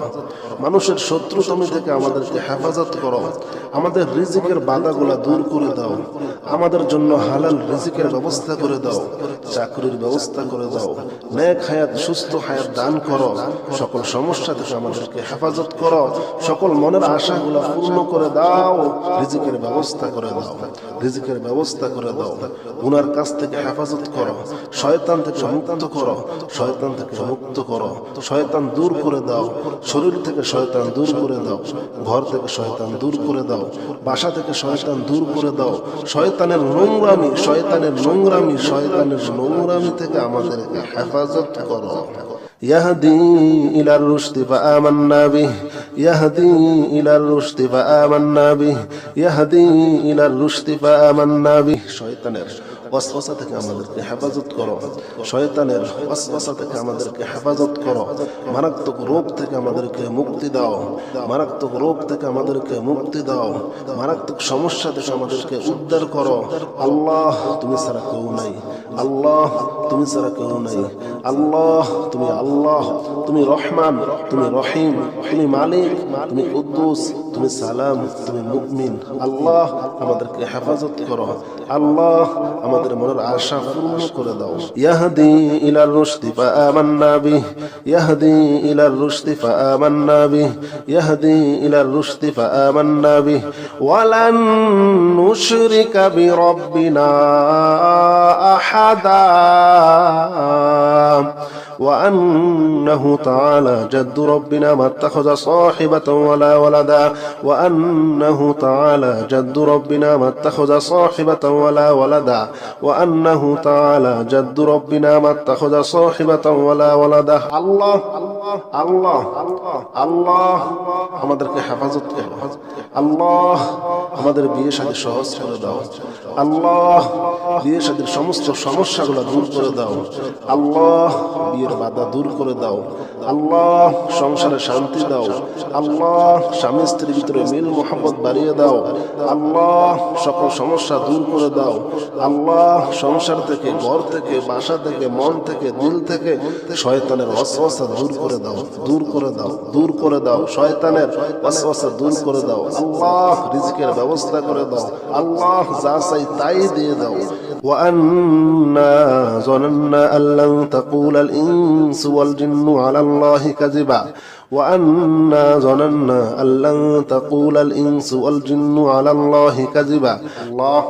মানুষের শত্রুতমি থেকে আমাদেরকে হেফাজত করো। আমাদের রিজিকের বাধাগুলা দূর করে দাও। আমাদের জন্য হালাল রিজিকের ব্যবস্থা করে দাও। চাকরির ব্যবস্থা করে দাও। নেক হায়াত সুস্থ হায়াত দান করো। সকল সমস্যা থেকে আমাদেরকে হেফাজত করো। সকল মনের আশাগুলা পূর্ণ করে দাও। রিজিকের ব্যবস্থা করে দাও। রিজিকের ব্যবস্থা করে দাও। গুনার কাছ থেকে হেফাজত করো। শয়তান থেকে মুক্ত করো। শয়তান থেকে মুক্ত করো। শয়তান দূর করে দাও। শরীর থেকে শয়তান দূর করে দাও। ঘর থেকে শয়তান দূর করে দাও। বাসা থেকে শয়তান দূর করে দাও। শয়তানের নোংরামি শয়তানের নোংরামি শয়তানের নোংরামি থেকে আমাদেরকে হেফাজত করো। يهدي إلى الرشد فآمنا به يهدي إلى الرشد فآمنا به يهدي إلى الرشد فآمنا به শয়তানের ওয়াসওয়াসা থেকে আমাদেরকে হেফাজত করো। শয়তানের ওয়াসওয়াসা থেকে আমাদেরকে হেফাজত করো। মারাত্মক রোগ থেকে আমাদেরকে মুক্তি দাও। মারাত্মক রোগ থেকে আমাদেরকে মুক্তি দাও। মারাত্মক সমস্যা থেকে আমাদেরকে উদ্ধার করো। আল্লাহ তুমি ছাড়া কেউ নাই। আল্লাহ তুমি ছাড়া কেউ নাই। আল্লাহ তুমি আল্লাহ, তুমি রহমান, তুমি রহিম, তুমি মালিক, তুমি কুদ্দুস, তুমি সালাম, তুমি মুমিন। আল্লাহ আমাদেরকে হেফাজত করো। আল্লাহ আমাদের মনের আশা পূর্ণ করে দাও। ইয়াহদি ইলার রুশদি ফাআমান্না বিহি ইয়াহদি ইলার রুশদি ফাআমান্না বিহি ইয়াহদি ইলার রুশদি ফাআমান্না বিহি ওয়ালান নুশরিকা বিরাব্বিনা আহাদা وأنه تعالى جد ربنا ما اتخذ صاحبة ولا ولدا وأنه تعالى جد ربنا ما اتخذ صاحبة ولا ولدا وأنه تعالى جد ربنا ما اتخذ صاحبة ولا ولدا الله الله الله আমাদেরকে হেফাজত করো। আল্লাহ আমাদের বিয়ে শাদী সহজ করে দাও। আল্লাহ বিয়ে শাদীর সমস্ত সমস্যাগুলো দূর করে দাও। আল্লাহ বিয়ের বাধা দূর করে দাও। আল্লাহ সংসারে শান্তি দাও। আল্লাহ স্বামী স্ত্রীর ভিতরে মিল মোহাম্মত বাড়িয়ে দাও। আল্লাহ সকল সমস্যা দূর করে দাও। আল্লাহ সংসার থেকে, ঘর থেকে, বাসা থেকে, মন থেকে, দিল থেকে শয়তানের ওয়াসওয়াসা দূর করে দাও। দূর করে দাও। দূর করে দাও। শয়তানের ওয়াসওয়াসা দূর করে দাও। আল্লাহ রিজকের ব্যবস্থা করে দাও। আল্লাহ যা চাই তাই দিয়ে দাও। وأنا ظننا أن لن تقول الإنس والجن على الله كذبا وأنا ظننا أن لن تقول الإنس والجن على الله كذبا الله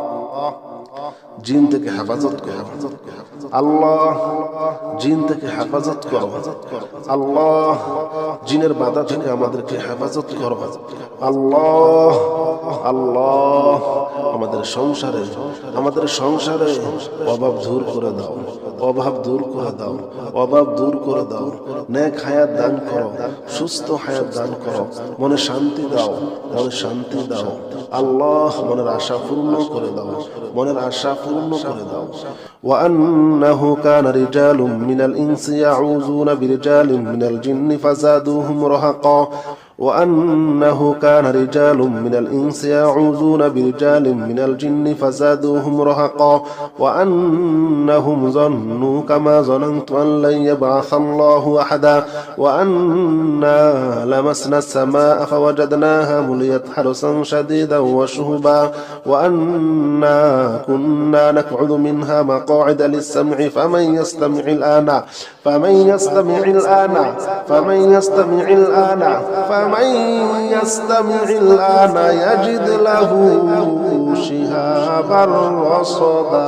জিন থেকে হেফাজত করো। আল্লাহ জিন থেকে হেফাজত করো। আল্লাহ জিনের বাধা থেকে আমাদেরকে হেফাজত করো। আল্লাহ আল্লাহ আমাদের সংসারে অভাব দূর করে দাও। অভাব দূর করে দাও। অভাব দূর করে দাও। নেক হায়াত দান করো। সুস্থ হায়াত দান করো। মনে শান্তি দাও। মনে শান্তি দাও। আল্লাহ মনের আশা পূর্ণ করে দাও। মনের আশা পূর্ণ করে দাও। وأنه كان رجال من الإنس يعوذون برجال من الجن فزادوهم رهقا وأنه كان رجال من الإنس يعوذون برجال من الجن فزادوهم رهقا وأنهم ظنوا كما ظننت أن لن يبعث الله أحدا وأنا لمسنا السماء فوجدناها مليت حرسا شديدا وشهبا وأنا كنا نقعد منها مقاعد للسمع فمن يستمع الآن فمن يستمع الآن فمن يستمع الآن فمن يستمع الآن يجد له شهابا رصدا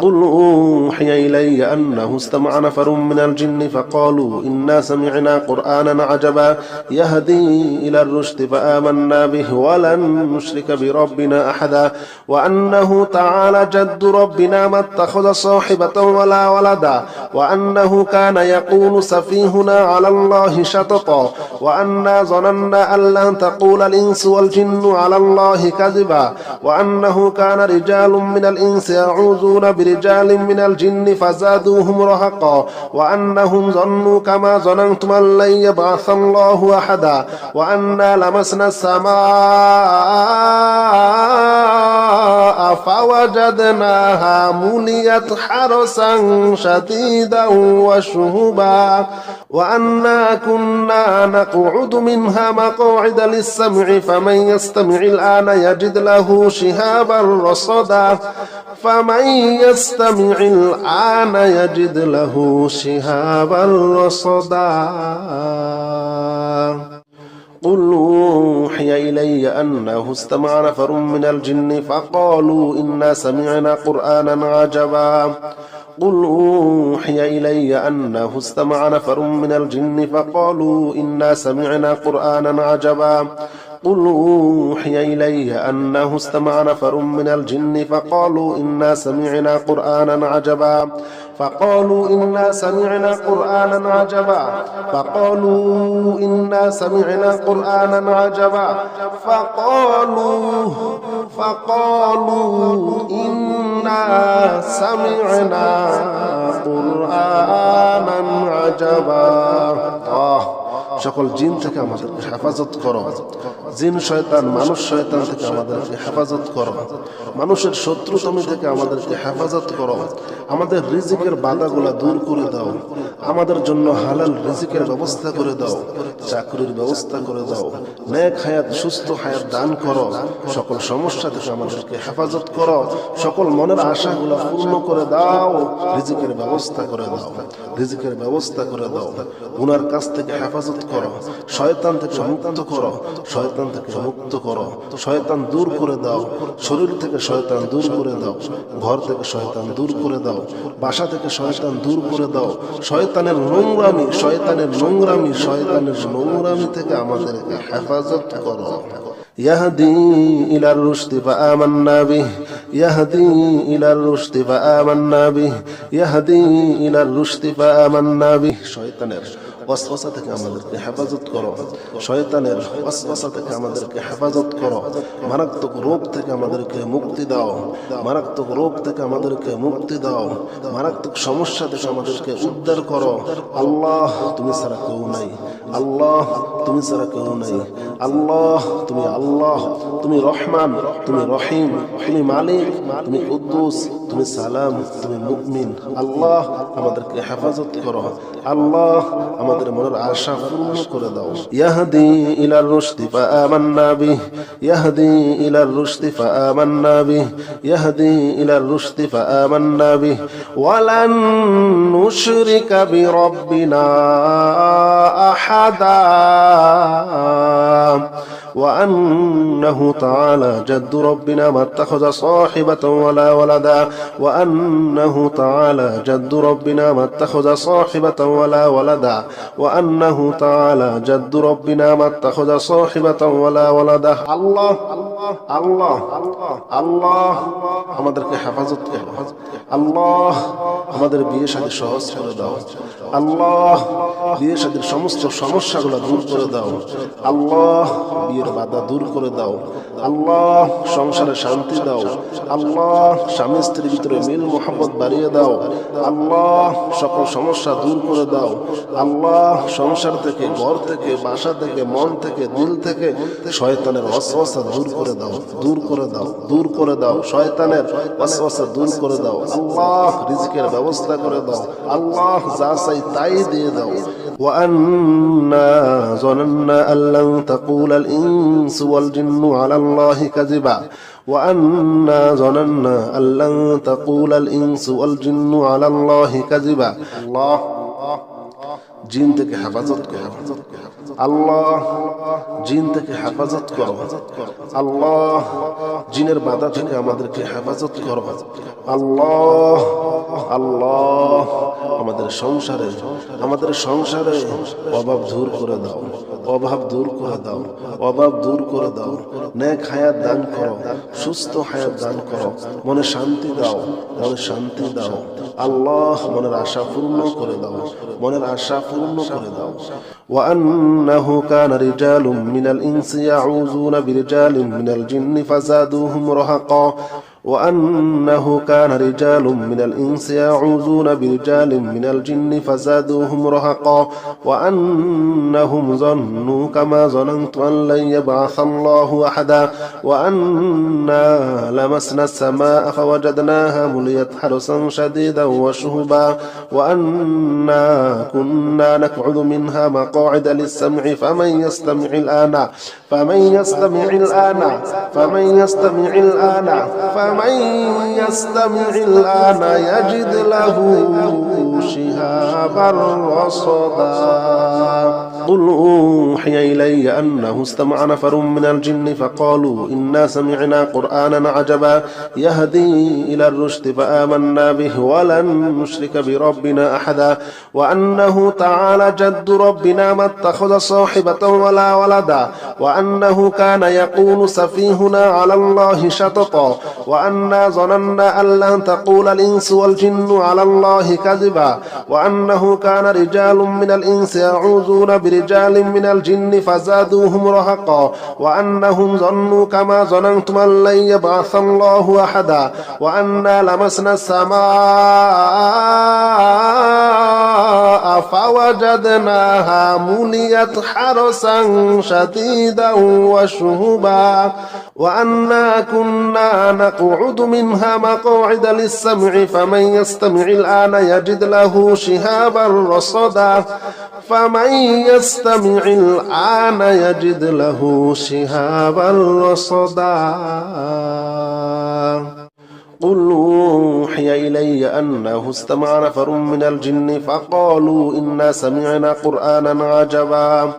قل أوحي إلي أنه استمع نفر من الجن فقالوا إنا سمعنا قرآنا عجبا يهدي إلى الرشد فآمنا به ولن نشرك بربنا أحدا وأنه تعالى جد ربنا ما اتخذ صاحبة ولا ولدا وأنه كان يقول سفيهنا على الله شططا وأنا ظننا أن لن تقول الإنس والجن على الله كذبا وأنه كان رجال من الإنس يعوذون برجال من الجن فزادوهم رهقا وأنهم ظنوا كما ظننتم أن لن يبعث الله أحدا وأنا لمسنا السماء فوجدناها مليت حرسا شديدا وشهبا وأنا كنا نقعد منها مقاعد للسمع فمن يستمع الآن يجد له شهابا رصدا فمن يستمع الآن يجد له شهابا رصدا قل أوحي إلي أنه استمع نفر من الجن فقالوا إنا سمعنا قرآنا عجبا قل أوحي إلي أنه استمع نفر من الجن فقالوا إنا سمعنا قرآنا عجبا قل أوحي إلي أنه استمع نفر من الجن فقالوا إنا سمعنا قرآنا عجبا فقالوا إنا سمعنا قرآنا عجبا فقالوا إنا سمعنا قرآنا عجبا فقالوا إنا سمعنا قرآنا عجبا সকল জিন থেকে আমাদেরকে হেফাজত করো জিন শয়তান মানুষ শয়তান থেকে আমাদেরকে হেফাজত করো মানুষের শত্রুতামি থেকে আমাদেরকে হেফাজত করো আমাদের রিজিকের বাধাগুলো দূর করে দাও আমাদের জন্য হালাল রিজিকের ব্যবস্থা করে দাও চাকরির ব্যবস্থা করে দাও নেক হায়াত সুস্থ হায়াত দান করো সকল সমস্যা থেকে আমাদেরকে হেফাজত করো সকল মনের আশাগুলো পূর্ণ করে দাও রিজিকের ব্যবস্থা করে দাও রিজিকের ব্যবস্থা করে দাও গুনার কাছ থেকে হেফাজত করো শয়তান থেকে মুক্ত করো শয়তান থেকে মুক্ত করো শয়তান দূর করে দাও শরীর থেকে শয়তান দূর করে দাও ঘর থেকে শয়তান দূর করে দাও বাসা থেকে শয়তান দূর করে দাও শয়তানের নোংরামি থেকে আমাদেরকে হেফাজত করো يهدي إلى الرشد فآمنا به يهدي إلى الرشد فآمنا به يهدي إلى الرشد فآمنا به শয়তানের ওয়াসওয়াসা থেকে আমাদেরকে হেফাজত করো শয়তানের ওয়াসওয়াসা থেকে আমাদেরকে হেফাজত করো মারাত্মক রোগ থেকে আমাদেরকে মুক্তি দাও মারাত্মক রোগ থেকে আমাদেরকে মুক্তি দাও মারাত্মক সমস্যা থেকে আমাদেরকে উদ্ধার করো আল্লাহ তুমি ছাড়া কেউ নাই আল্লাহ তুমি ছাড়া কেউ নাই আল্লাহ তুমি রহমান তুমি রহিম তুমি মালিক তুমি কুদ্দুস তুমি সালাম তুমি মুমিন আল্লাহ আমাদেরকে হেফাজত করো আল্লাহ আমাদের মনের আশা পূর্ণ করে দাও ইয়াহদি ইলার রুশদি ফাআমান্না বিহি ইয়াহদি ইলার রুশদি ফাআমান্না বিহি ইয়াহদি ইলার রুশদি ফাআমান্না বিহি ওয়ালান নুশরিকা বিরাব্বিনা আহাদা وأنه تعالى جد ربنا ما اتخذ صاحبة ولا ولدا وأنه تعالى جد ربنا ما اتخذ صاحبة ولا ولدا وأنه تعالى جد ربنا ما اتخذ صاحبة ولا ولدا الله الله الله আমাদেরকে হেফাজত করো আল্লাহ আমাদের বিয়ে শাদী সহজ করে দাও আল্লাহ বিয়ে শাদীর সমস্ত সমস্যাগুলো দূর করে দাও আল্লাহ বিয়ের বাধা দূর করে দাও আল্লাহ সংসারে শান্তি দাও আল্লাহ স্বামী স্ত্রীর ভিতরে মিল মোহাম্মত বাড়িয়ে দাও আল্লাহ সকল সমস্যা দূর করে দাও আল্লাহ সংসার থেকে ঘর থেকে বাসা থেকে মন থেকে দিল থেকে শয়তানের ওয়াসওয়াসা দূর করে দাও দূর করে দাও দূর করে দাও শয়তানের ওয়াসওয়াসা দূর করে দাও আল্লাহ রিজিকের ব্যবস্থা করে দাও আল্লাহ যা চাই তাই দিয়ে দাও وأنا ظننا أن لن تقول الإنس والجن على الله كذبا وأنا ظننا أن لن تقول الإنس والجن على الله كذبا الله জিন থেকে হেফাজত করো আল্লাহ জিন থেকে হেফাজত করো আল্লাহ জিনের বাধা থেকে আমাদেরকে হেফাজত করো আল্লাহ আল্লাহ আমাদের সংসারে অভাব দূর করে দাও অভাব দূর করে দাও অভাব দূর করে দাও নেক হায়াত দান করো সুস্থ হায়াত দান করো মনে শান্তি দাও মনে শান্তি দাও আল্লাহ মনের আশা পূর্ণ করে দাও মনের আশা পূর্ণ করে দাও وأنه كان رجال من الإنس يعوذون برجال من الجن فزادوهم رهقا وأنه كان رجال من الإنس يعوذون برجال من الجن فزادوهم رهقا وأنهم ظنوا كما ظننت أن لن يبعث الله أحدا وأنا لمسنا السماء فوجدناها مليت حرسا شديدا وشهبا وأنا كنا نقعد منها مقاعد للسمع فمن يستمع الآن يجد له شهابا رصدا قل أوحي إلي أنه استمع نفر من الجن فقالوا إنا سمعنا قرآنا عجبا يهدي إلى الرشد فآمنا به ولن نشرك بربنا أحدا وأنه تعالى جد ربنا ما اتخذ صاحبة ولا ولدا وأنه كان يقول سفيهنا على الله شططا وأنا ظننا أن لن تقول الإنس والجن على الله كذبا وأنه كان رجال من الإنس يعوذون برجال من الجن فزادوهم رهقا وأنهم ظنوا كما ظننتم أن لن يبعث الله أحدا وأنا لمسنا السماء فوجدناها مليت حرسا شديدا وشهبا وأنا كنا نقعد منها مقاعد للسمع فمن يستمع الآن يجد له شهابا رصدا قل أوحي إلي أنه استمع نفر من الجن فقالوا إنا سمعنا قرآنا عجبا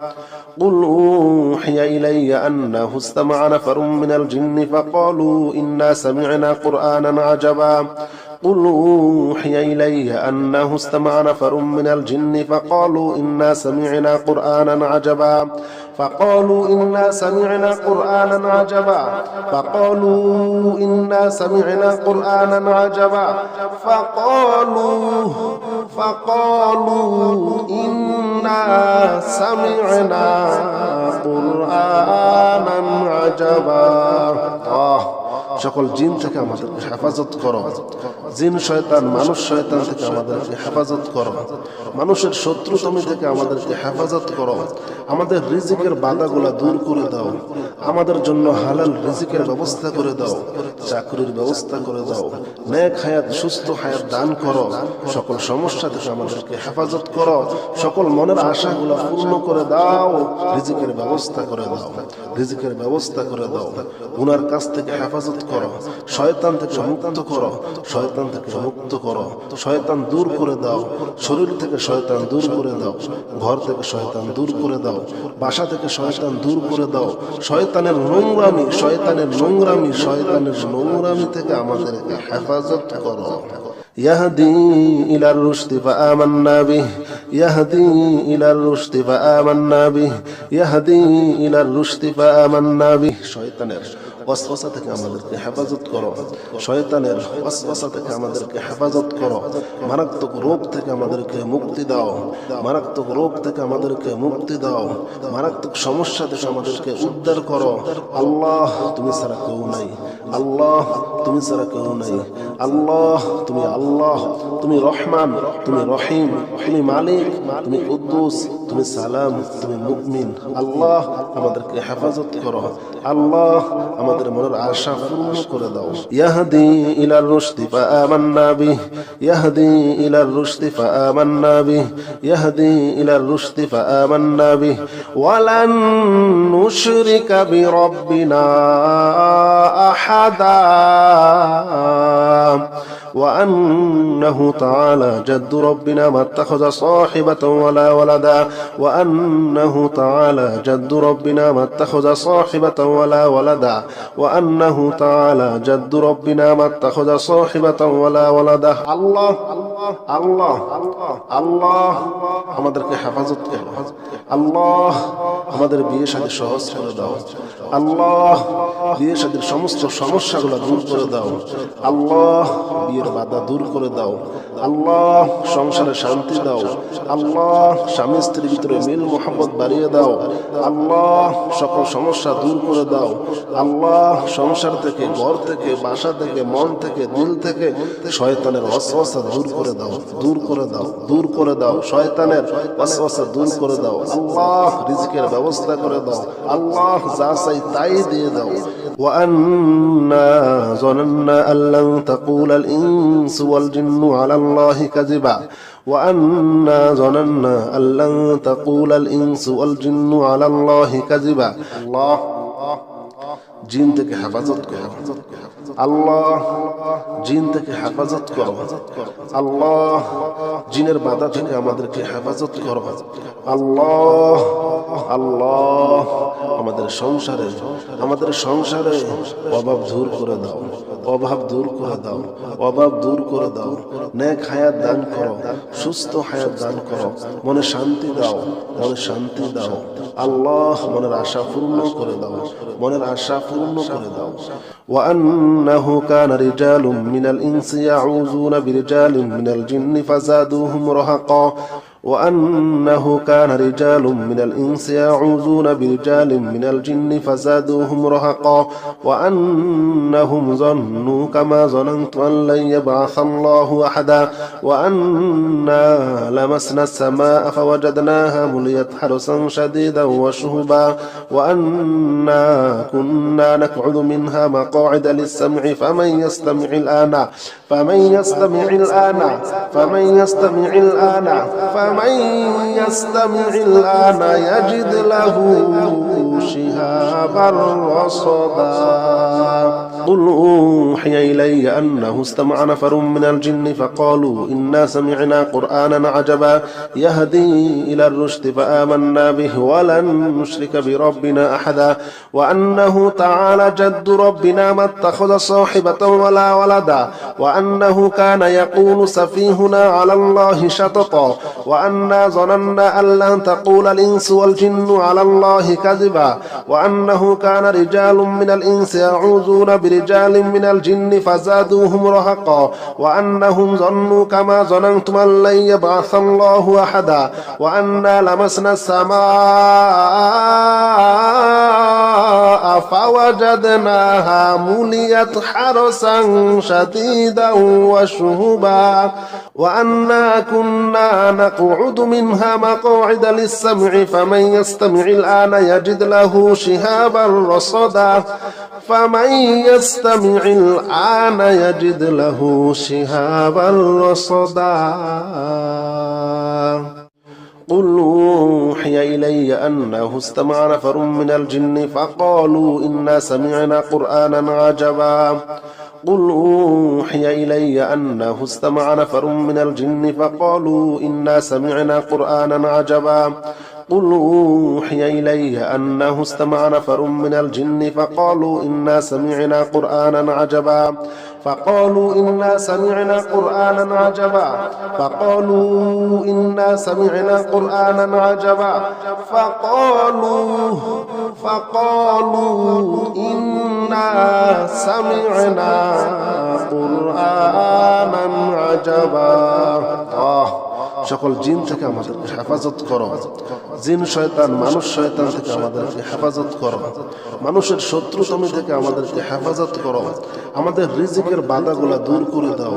قل أوحي إلي أنه استمع نفر من الجن فقالوا إنا سمعنا قرآنا عجبا قل أوحي إلي أنه استمع نفر من الجن فقالوا إنا سمعنا قرآنا عجبا فقالوا إنا سمعنا قرآنا عجبا সকল জিন থেকে আমাদেরকে হেফাজত করো জিন শয়তান মানুষ শয়তান থেকে আমাদেরকে হেফাজত করো মানুষের শত্রুতামি থেকে আমাদেরকে হেফাজত করো আমাদের রিজিকের বাধাগুলা দূর করে দাও আমাদের জন্য হালাল রিজিকের ব্যবস্থা করে দাও চাকরির ব্যবস্থা করে দাও নেক হায়াত সুস্থ হায়াত দান করো সকল সমস্যা থেকে আমাদেরকে হেফাজত করো সকল মনের আশাগুলা পূর্ণ করে দাও রিজিকের ব্যবস্থা করে দাও গুনার কাছ থেকে হেফাজত করো শয়তান থেকে মুক্ত করো শয়তান দূর করে দাও শরীর থেকে শয়তান দূর করে দাও ঘর থেকে শয়তান দূর করে দাও বাসা থেকে শয়তান দূর করে দাও শয়তানের নোংরামি থেকে আমাদেরকে হেফাজত করো يهدي إلى الرشد فآمنا به শয়তানের ওয়াসওয়াসা থেকে আমাদেরকে হেফাজত করো মারাত্মক রোগ থেকে আমাদেরকে মুক্তি দাও মারাত্মক সমস্যা থেকে আমাদেরকে উদ্ধার করো আল্লাহ তুমি ছাড়া কেউ নাই আল্লাহ তুমি রহমান তুমি রহিম তুমি মালিক তুমি কুদ্দুস তুমি সালাম তুমি মুমিন আল্লাহ আমাদেরকে হেফাজত করো আল্লাহ আমাদের মনের আশা পূর্ণ করে দাও ইয়াহদি ইলার রুশদি ফাআমান্না বিহি ওয়ালান নুশরিকা বিরাব্বিনা আহাদা وأنه تعالى جد ربنا ما اتخذ صاحبة ولا ولدا وأنه تعالى جد ربنا ما اتخذ صاحبة ولا ولدا আল্লাহ আমাদেরকে হেফাজত করো আল্লাহ আমাদের বিয়ে শাদী সহজ করে দাও আল্লাহ, বিয়ে শাদীর সমস্ত সমস্যাগুলো দূর করে দাও আল্লাহ, বিয়ের বাধা দূর করে দাও আল্লাহ, সংসারে শান্তি দাও আল্লাহ, স্বামী স্ত্রীর ভিতরে মিল মোহাম্মত বাড়িয়ে দাও আল্লাহ, সকল সমস্যা দূর করে দাও আল্লাহ, সংসার থেকে, ঘর থেকে, বাসা থেকে, মন থেকে, দিল থেকে শয়তানের ওয়াসওয়াসা দূর করে দাও, দূর করে দাও, দূর করে দাও, শয়তানের ওয়াসওয়াসা দূর করে দাও আল্লাহ, রিজকের ব্যবস্থা করে দাও আল্লাহ, যা চাই তাই দিয়ে দাও। وأنا ظننا أن لن تقول الإنس والجن على الله كذبا وأنا ظننا أن لن تقول الإنس والجن على الله كذبا الله জিন থেকে হেফাজত করো আল্লাহ, জিন থেকে হেফাজত করো আল্লাহ, জিনের বাধা থেকে আমাদেরকে হেফাজত করো আল্লাহ আল্লাহ, আমাদের সংসারে অভাব দূর করে দাও, অভাব দূর করে দাও, অভাব দূর করে দাও, নেক হায়াত দান করো, সুস্থ হায়াত দান করো, মনে শান্তি দাও, মনে শান্তি দাও আল্লাহ, মনের আশা পূর্ণ করে দাও, মনের আশা পূর্ণ করে দাও। وأنه كان رجال من الإنس يعوذون برجال من الجن فزادوهم رهقا وأنه كان رجال من الإنس يعوذون برجال من الجن فزادوهم رهقا وأنهم ظنوا كما ظننت أن لن يبعث الله أحدا وأنا لمسنا السماء فوجدناها مليت حرسا شديدا وشهبا وأنا كنا نقعد منها مقاعد للسمع فمن يستمع الآن فمن يستمع الآن فمن يستمع الآن فمن يستمع الآن يجد له شهابا رصدا قل أوحي إلي أنه استمع نفر من الجن فقالوا إنا سمعنا قرآنا عجبا يهدي إلى الرشد فآمنا به ولن نشرك بربنا أحدا وأنه تعالى جد ربنا ما اتخذ صاحبة ولا ولدا وأنه كان يقول سفيهنا على الله شططا وأنا ظننا أن لن تقول الإنس والجن على الله كذبا وأنه كان رجال من الإنس يعوذون برجال من الجن فزادوهم رهقا وأنهم ظنوا كما ظننتم أن لن يبعث الله أحدا وأنا لمسنا السماء فوجدناها مليت حرسا شديدا وشهبا وأنا كنا نقعد منها مقاعد للسمع فمن يستمع الآن يجد له شهابا رصدا فمن يستمع الآن يجد له شهابا رصدا قل أوحي إلي أنه استمع نفر من الجن فقالوا إنا سمعنا قرآنا عجبا قل أوحي إلي أنه استمع نفر من الجن فقالوا إنا سمعنا قرآنا عجبا قل أوحي إلي أنه استمع نفر من الجن فقالوا إنا سمعنا قرآنا عجبا فقالوا إنا سمعنا قرآنا عجبا فقالوا إنا سمعنا قرآنا عجبا فقالوا إنا سمعنا قرآنا عجبا সকল জিন থেকে আমাদেরকে হেফাজত করো, জিন শয়তান মানুষ শয়তান থেকে আমাদেরকে হেফাজত করো, মানুষের শত্রুতমি থেকে আমাদেরকে হেফাজত করো, আমাদের রিজিকের বাধাগুলা দূর করে দাও,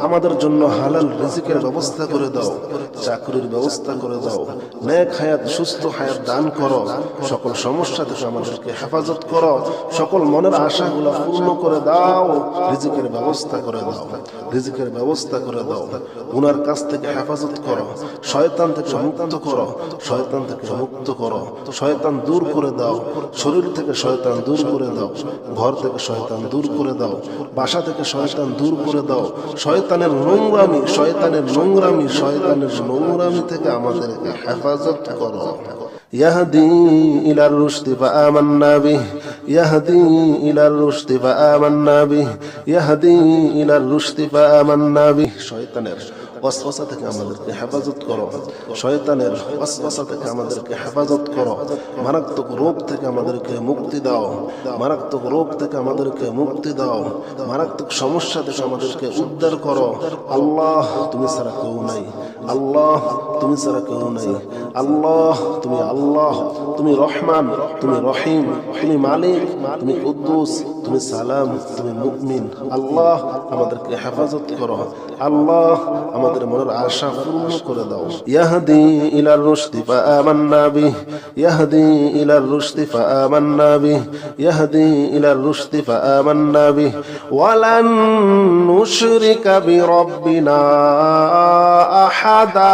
আমাদের জন্য হালাল রিজিকের ব্যবস্থা করে দাও, চাকরির ব্যবস্থা করে দাও, নেক হায়াত সুস্থ হায়াত দান করো, সকল সমস্যা থেকে আমাদেরকে হেফাজত করো, সকল মনের আশাগুলা পূর্ণ করে দাও, রিজিকের ব্যবস্থা করে দাও, রিজিকের ব্যবস্থা করে দাও, গুনার কাছ থেকে হেফাজত করো, শয়তান থেকে মুক্ত করো, শয়তান থেকে মুক্ত করো, শয়তান দূর করে দাও, শরীর থেকে শয়তান দূর করে দাও, ঘর থেকে শয়তান দূর করে দাও, বাসা থেকে শয়তান দূর করে দাও, শয়তানের নোংরামি থেকে আমাদেরকে হেফাজত করো। يهدي إلى الرشد فآمنا به يهدي إلى الرشد فآمنا به يهدي إلى الرشد فآمنا به শয়তানের ওয়াসওয়াসা থেকে আমাদেরকে হেফাজত করো, শয়তানের ওয়াসওয়াসা থেকে আমাদেরকে হেফাজত করো, মারাত্মক রোগ থেকে আমাদেরকে মুক্তি দাও, মারাত্মক রোগ থেকে আমাদেরকে মুক্তি দাও, মারাত্মক সমস্যা থেকে আমাদেরকে উদ্ধার করো। আল্লাহ তুমি ছাড়া কেউ নাই, আল্লাহ তুমি ছাড়া কেউ নাই, আল্লাহ তুমি আল্লাহ, তুমি রহমান, তুমি রহিম, তুমি মালিক, তুমি কুদ্দুস, তুমি সালাম, তুমি মুমিন। আল্লাহ আমাদেরকে হেফাজত করো, আল্লাহ আমাদের মনের আশা পূর্ণ করে দাও। ইয়াহদি ইলার রুশদি ফাআমান্না বিহি, ইয়াহদি ইলার রুশদি ফাআমান্না বিহি, ইয়াহদি ইলার রুশদি ফাআমান্না বিহি ওয়ালান নুশরিকা বিরাব্বিনা আহাদা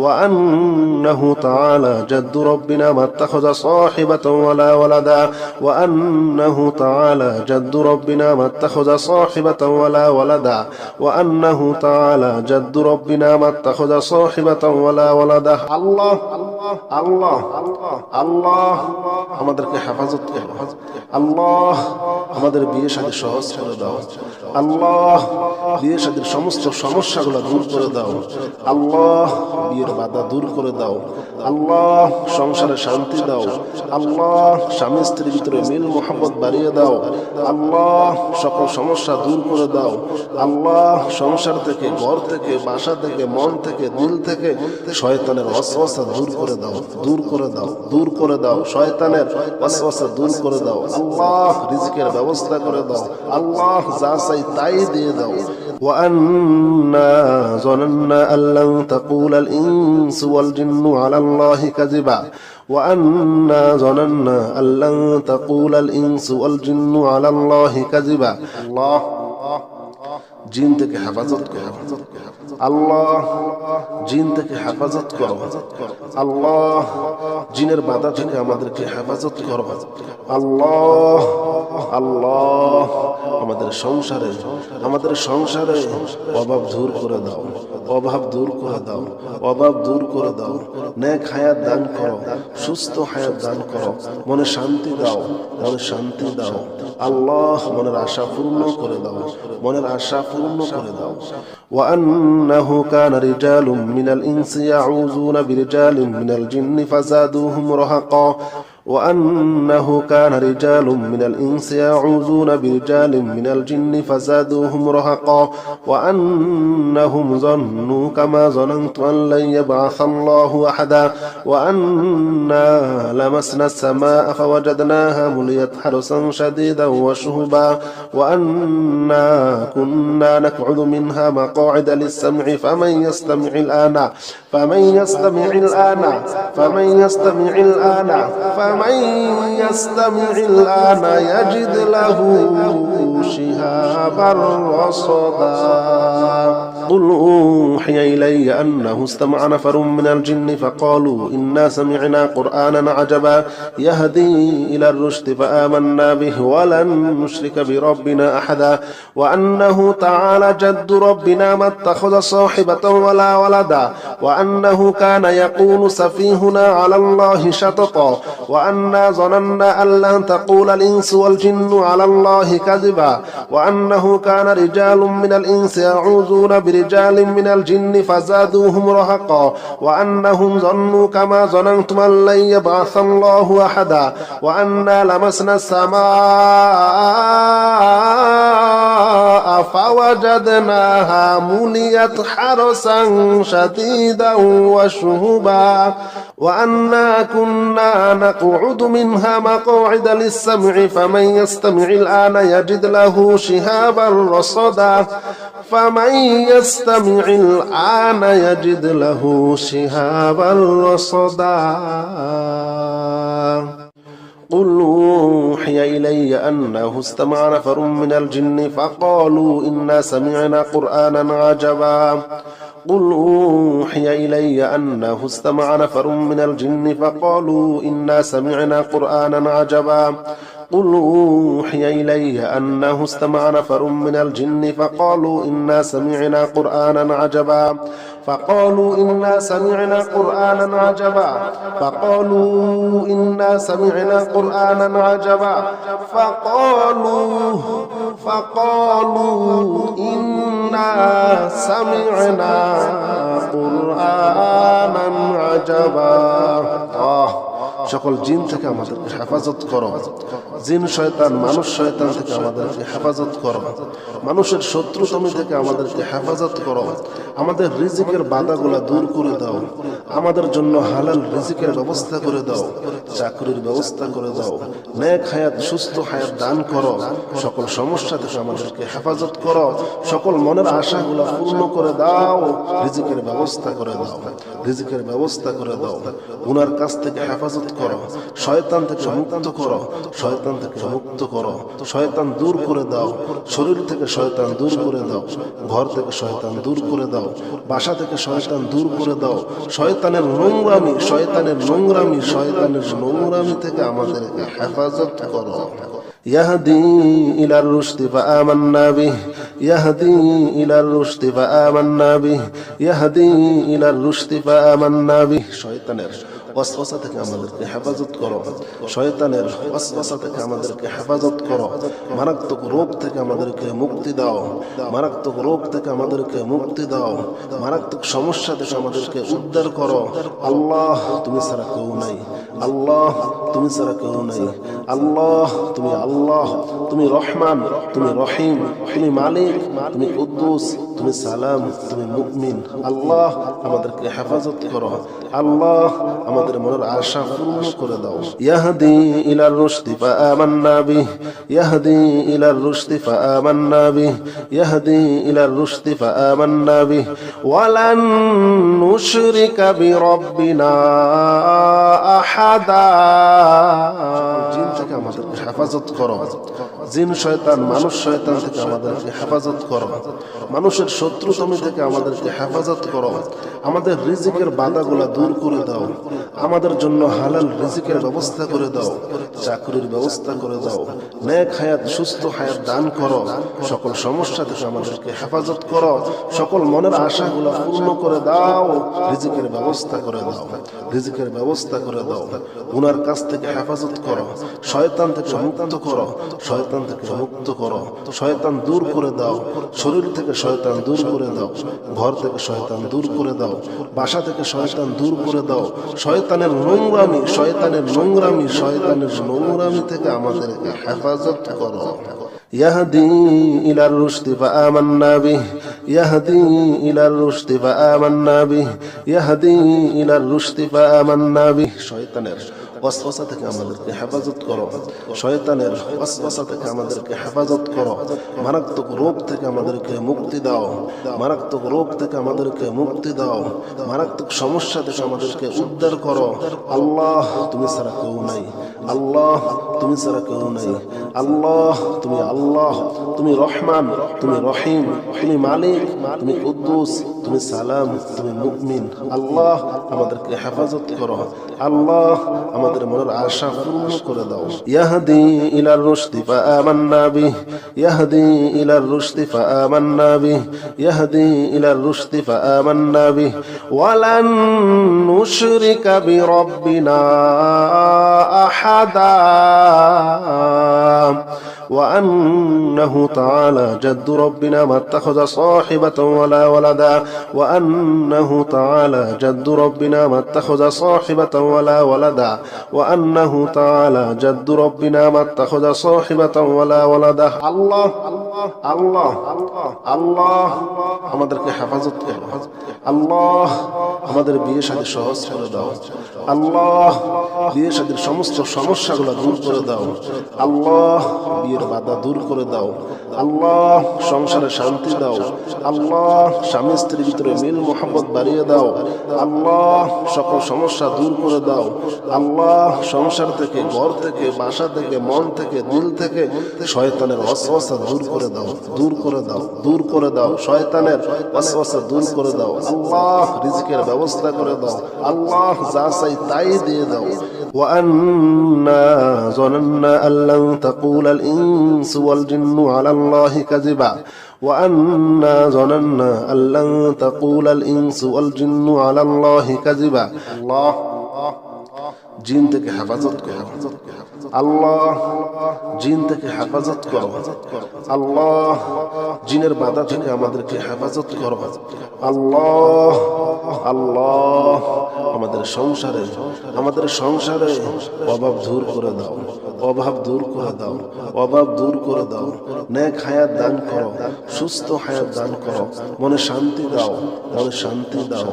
وأنه تعالى جد ربنا ما اتخذ صاحبة ولا ولدا وأنه تعالى جد ربنا ما اتخذ صاحبة ولا ولدا وأنه تعالى جد ربنا ما اتخذ صاحبة ولا ولدا الله الله الله আমাদেরকে হেফাজত করো, আল্লাহ আমাদের বিয়ে শাদী সহজ করে দাও, আল্লাহ বিয়ে শাদীর সমস্ত সমস্যাগুলো দূর করে দাও, আল্লাহ বিয়ের বাধা দূর করে দাও, আল্লাহ সংসারে শান্তি দাও, আল্লাহ স্বামী স্ত্রীর ভিতরে মিল মোহাম্মত বাড়িয়ে দাও, আল্লাহ সকল সমস্যা দূর করে দাও, আল্লাহ সংসার থেকে, ঘর থেকে, বাসা থেকে, মন থেকে, দিল থেকে শয়তানের ওয়াসওয়াসা দূর করে দাও, দূর করে দাও, দূর করে দাও, শয়তানের ওয়াসওয়াসা দূর করে দাও, আল্লাহ রিজকের ব্যবস্থা করে দাও, আল্লাহ যা চাই তাই দিয়ে দাও। وأنا ظننا أن لن تقول الإنس والجن على الله كذبا وأنا ظننا أن لن تقول الإنس والجن على الله كذبا الله জিন থেকে হেফাজত করো, আল্লাহ জিন থেকে হেফাজত করো, আল্লাহ জিনের বাধা থেকে আমাদেরকে হেফাজত করো, আল্লাহ আল্লাহ আমাদের সংসারে অভাব দূর করে দাও, অভাব দূর করে দাও, অভাব দূর করে দাও, নেক হায়াত দান করো, সুস্থ হায়াত দান করো, মনে শান্তি দাও, মনে শান্তি দাও, আল্লাহ মনের আশা পূর্ণ করে দাও, মনের আশা পূর্ণ করে দাও। وأنه كان رجال من الإنس يعوذون برجال من الجن فزادوهم رهقا وأنه كان رجال من الإنس يعوذون برجال من الجن فزادوهم رهقا وأنهم ظنوا كما ظننت أن لن يبعث الله أحدا وأنا لمسنا السماء فوجدناها مليت حرسا شديدا وشهبا وأنا كنا نقعد منها مقاعد للسمع فمن يستمع الآن فمن يستمع الآن فمن يستمع الآن فمن يستمع الآن يجد له شهابا رصدا قل أوحي إلي أنه استمع نفر من الجن فقالوا إنا سمعنا قرآنا عجبا يهدي إلى الرشد فآمنا به ولن نشرك بربنا أحدا وأنه تعالى جد ربنا ما اتخذ صاحبة ولا ولدا وأنه كان يقول سفيهنا على الله شططا وأنا ظننا أن لن تقول الإنس والجن على الله كذبا وأنه كان رجال من الإنس يعوذون برجال من الجن فزادوهم رهقا وأنهم ظنوا كما ظننتم أن لن يبعث الله أحدا وأنا لمسنا السماء فوجدناها مليت حرسا شديدا وشهبا وأنا كنا نقعد منها مقاعد للسمع فمن يستمع الآن يجد له شهابا رصدا فمن يستمع الآن يجد له شهابا رصدا قل أوحي إلي أنه استمع نفر من الجن فقالوا إنا سمعنا قرآنا عجبا قل أوحي إلي أنه استمع نفر من الجن فقالوا إنا سمعنا قرآنا عجبا قل أوحي إلي أنه استمع نفر من الجن فقالوا إنا سمعنا قرآنا عجبا فقالوا إنا سمعنا قرآنا عجبا فقالوا إنا سمعنا قرآنا عجبا فقالوا إنا سمعنا قرآنا عجبا সকল জিন থেকে আমাদেরকে হেফাজত করো জিন শয়তান মানুষ শয়তান থেকে আমাদেরকে হেফাজত করো মানুষের শত্রুতামি থেকে আমাদেরকে হেফাজত করো আমাদের রিজিকের বাধাগুলা দূর করে দাও আমাদের জন্য হালাল রিজিকের ব্যবস্থা করে দাও চাকরির ব্যবস্থা করে দাও নেক হায়াত সুস্থ হায়াত দান করো সকল সমস্যা থেকে আমাদেরকে হেফাজত করো সকল মনের আশাগুলা পূর্ণ করে দাও রিজিকের ব্যবস্থা করে দাও রিজিকের ব্যবস্থা করে দাও গুনার কাছ থেকে হেফাজত করো শয়তান থেকে মুক্ত করো শয়তান থেকে মুক্ত করো শয়তান দূর করে দাও শরীর থেকে শয়তান দূর করে দাও ঘর থেকে শয়তান দূর করে দাও বাসা থেকে শয়তান দূর করে দাও শয়তানের নোংরামি থেকে আমাদেরকে হেফাজত করো يهدي إلى الرشد فآمنا به يهدي إلى الرشد فآمنا به يهدي إلى الرشد فآمنا به শয়তানের ওয়াসওয়াসা থেকে আমাদেরকে হেফাজত করো শয়তানের ওয়াসওয়াসা থেকে আমাদেরকে হেফাজত করো মারাত্মক রোগ থেকে আমাদেরকে মুক্তি দাও মারাত্মক রোগ থেকে আমাদেরকে মুক্তি দাও মারাত্মক সমস্যা থেকে আমাদেরকে উদ্ধার করো আল্লাহ তুমি ছাড়া কেউ নাই আল্লাহ তুমি ছাড়া কেউ নাই আল্লাহ তুমি রহমান তুমি রহিম তুমি মালিক তুমি কুদ্দুস তুমি সালাম তুমি মুমিন আল্লাহ আমাদেরকে হেফাজত করো আল্লাহ আমাদের মনের আশা পূর্ণ করে দাও ইয়াহদি ইলার রুশদি ফাআমান্না বিহি ইয়াহদি ইলার রুশদি ফাআমান্না বিহি ইয়াহদি ইলার রুশদি ফাআমান্না বিহি ওয়ালান নুশরিকা বিরাব্বিনা আহাদা জিন থেকে আমাদেরকে হেফাজত করো জিন শয়তান মানুষ শয়তান থেকে আমাদেরকে হেফাজত করো মানুষের শত্রুতামি থেকে আমাদেরকে হেফাজত করো আমাদের রিজিকের বাধাগুলা দূর করে দাও আমাদের জন্য হালাল রিজিকের ব্যবস্থা করে দাও চাকরির ব্যবস্থা করে দাও নেক হায়াত সুস্থ হায়াত দান করো সকল সমস্যা থেকে আমাদেরকে হেফাজত করো সকল মনের আশাগুলা পূর্ণ করে দাও রিজিকের ব্যবস্থা করে দাও রিজিকের ব্যবস্থা করে দাও গুনার কাছ থেকে হেফাজত করো শয়তান থেকে মুক্ত করো শয়তান থেকে মুক্ত করো শয়তান দূর করে দাও শরীর থেকে শয়তান দূর করে দাও ঘর থেকে শয়তান দূর করে দাও বাসা থেকে শয়তান দূর করে দাও শয়তানের নোংরামি থেকে আমাদেরকে হেফাজত করো يهدي إلى الرشد فآمنا به يهدي إلى الرشد فآمنا به يهدي إلى الرشد فآمنا به শয়তানের ওয়াসওয়াসা থেকে আমাদেরকে হেফাজত করো শয়তানের ওয়াসওয়াসা থেকে আমাদেরকে হেফাজত করো মারাত্মক রোগ থেকে আমাদেরকে মুক্তি দাও মারাত্মক রোগ থেকে আমাদেরকে মুক্তি দাও মারাত্মক সমস্যা থেকে আমাদেরকে উদ্ধার করো আল্লাহ তুমি ছাড়া কেউ নাই আল্লাহ তুমি ছাড়া কেউ নাই আল্লাহ তুমি রহমান তুমি রহিম তুমি মালিক তুমি কুদ্দুস তুমি সালাম তুমি মুমিন আল্লাহ আমাদেরকে হেফাজত করো আল্লাহ আমাদের মনের আশা পূর্ণ করে দাও ইয়াহদি ইলার রুশদি ফাআমান্না বিহি ইয়াহদি ইলার রুশদি ফাআমান্না বিহি ইয়াহদি ইলার রুশদি ফাআমান্না বিহি ওয়ালান নুশরিকা বিরাব্বিনা আহাদা وأنه تعالى جد ربنا ما اتخذ صاحبة ولا ولدا وأنه تعالى جد ربنا ما اتخذ صاحبة ولا ولدا وأنه تعالى جد ربنا ما اتخذ صاحبة ولا ولدا الله الله الله আমাদেরকে হেফাজত করো আল্লাহ আমাদের বিয়ে শাদী সহজ করে দাও আল্লাহ বিয়ে শাদীর সমস্ত সমস্যাগুলো দূর করে দাও আল্লাহ বিয়ের বাধা দূর করে দাও আল্লাহ সংসারে শান্তি দাও আল্লাহ স্বামী স্ত্রীর ভিতরে মিল মোহাম্মত বাড়িয়ে দাও আল্লাহ সকল সমস্যা দূর করে দাও আল্লাহ সংসার থেকে ঘর থেকে বাসা থেকে মন থেকে দিল থেকে শয়তানের ওয়াসওয়াসা দূর করে দাও দূর করে দাও দূর করে দাও শয়তানের ওয়াসওয়াসা দূর করে দাও আল্লাহ রিজিকের ব্যবস্থা করে দাও আল্লাহ যা চাই তাই দিয়ে দাও। وأنا ظننا أن لن تقول الإنس والجن على الله كذبا وأنا ظننا أن لن تقول الإنس والجن على الله كذبا الله জিন থেকে হেফাজত করো আল্লাহ, জিন থেকে হেফাজত করো আল্লাহ, জিনের বাধা থেকে আমাদেরকে হেফাজত করো আল্লাহ। আল্লাহ আমাদের সংসারে অভাব দূর করে দাও, অভাব দূর করে দাও, অভাব দূর করে দাও। নেক হায়াত দান করো, সুস্থ হায়াত দান করো, মনে শান্তি দাও, মনে শান্তি দাও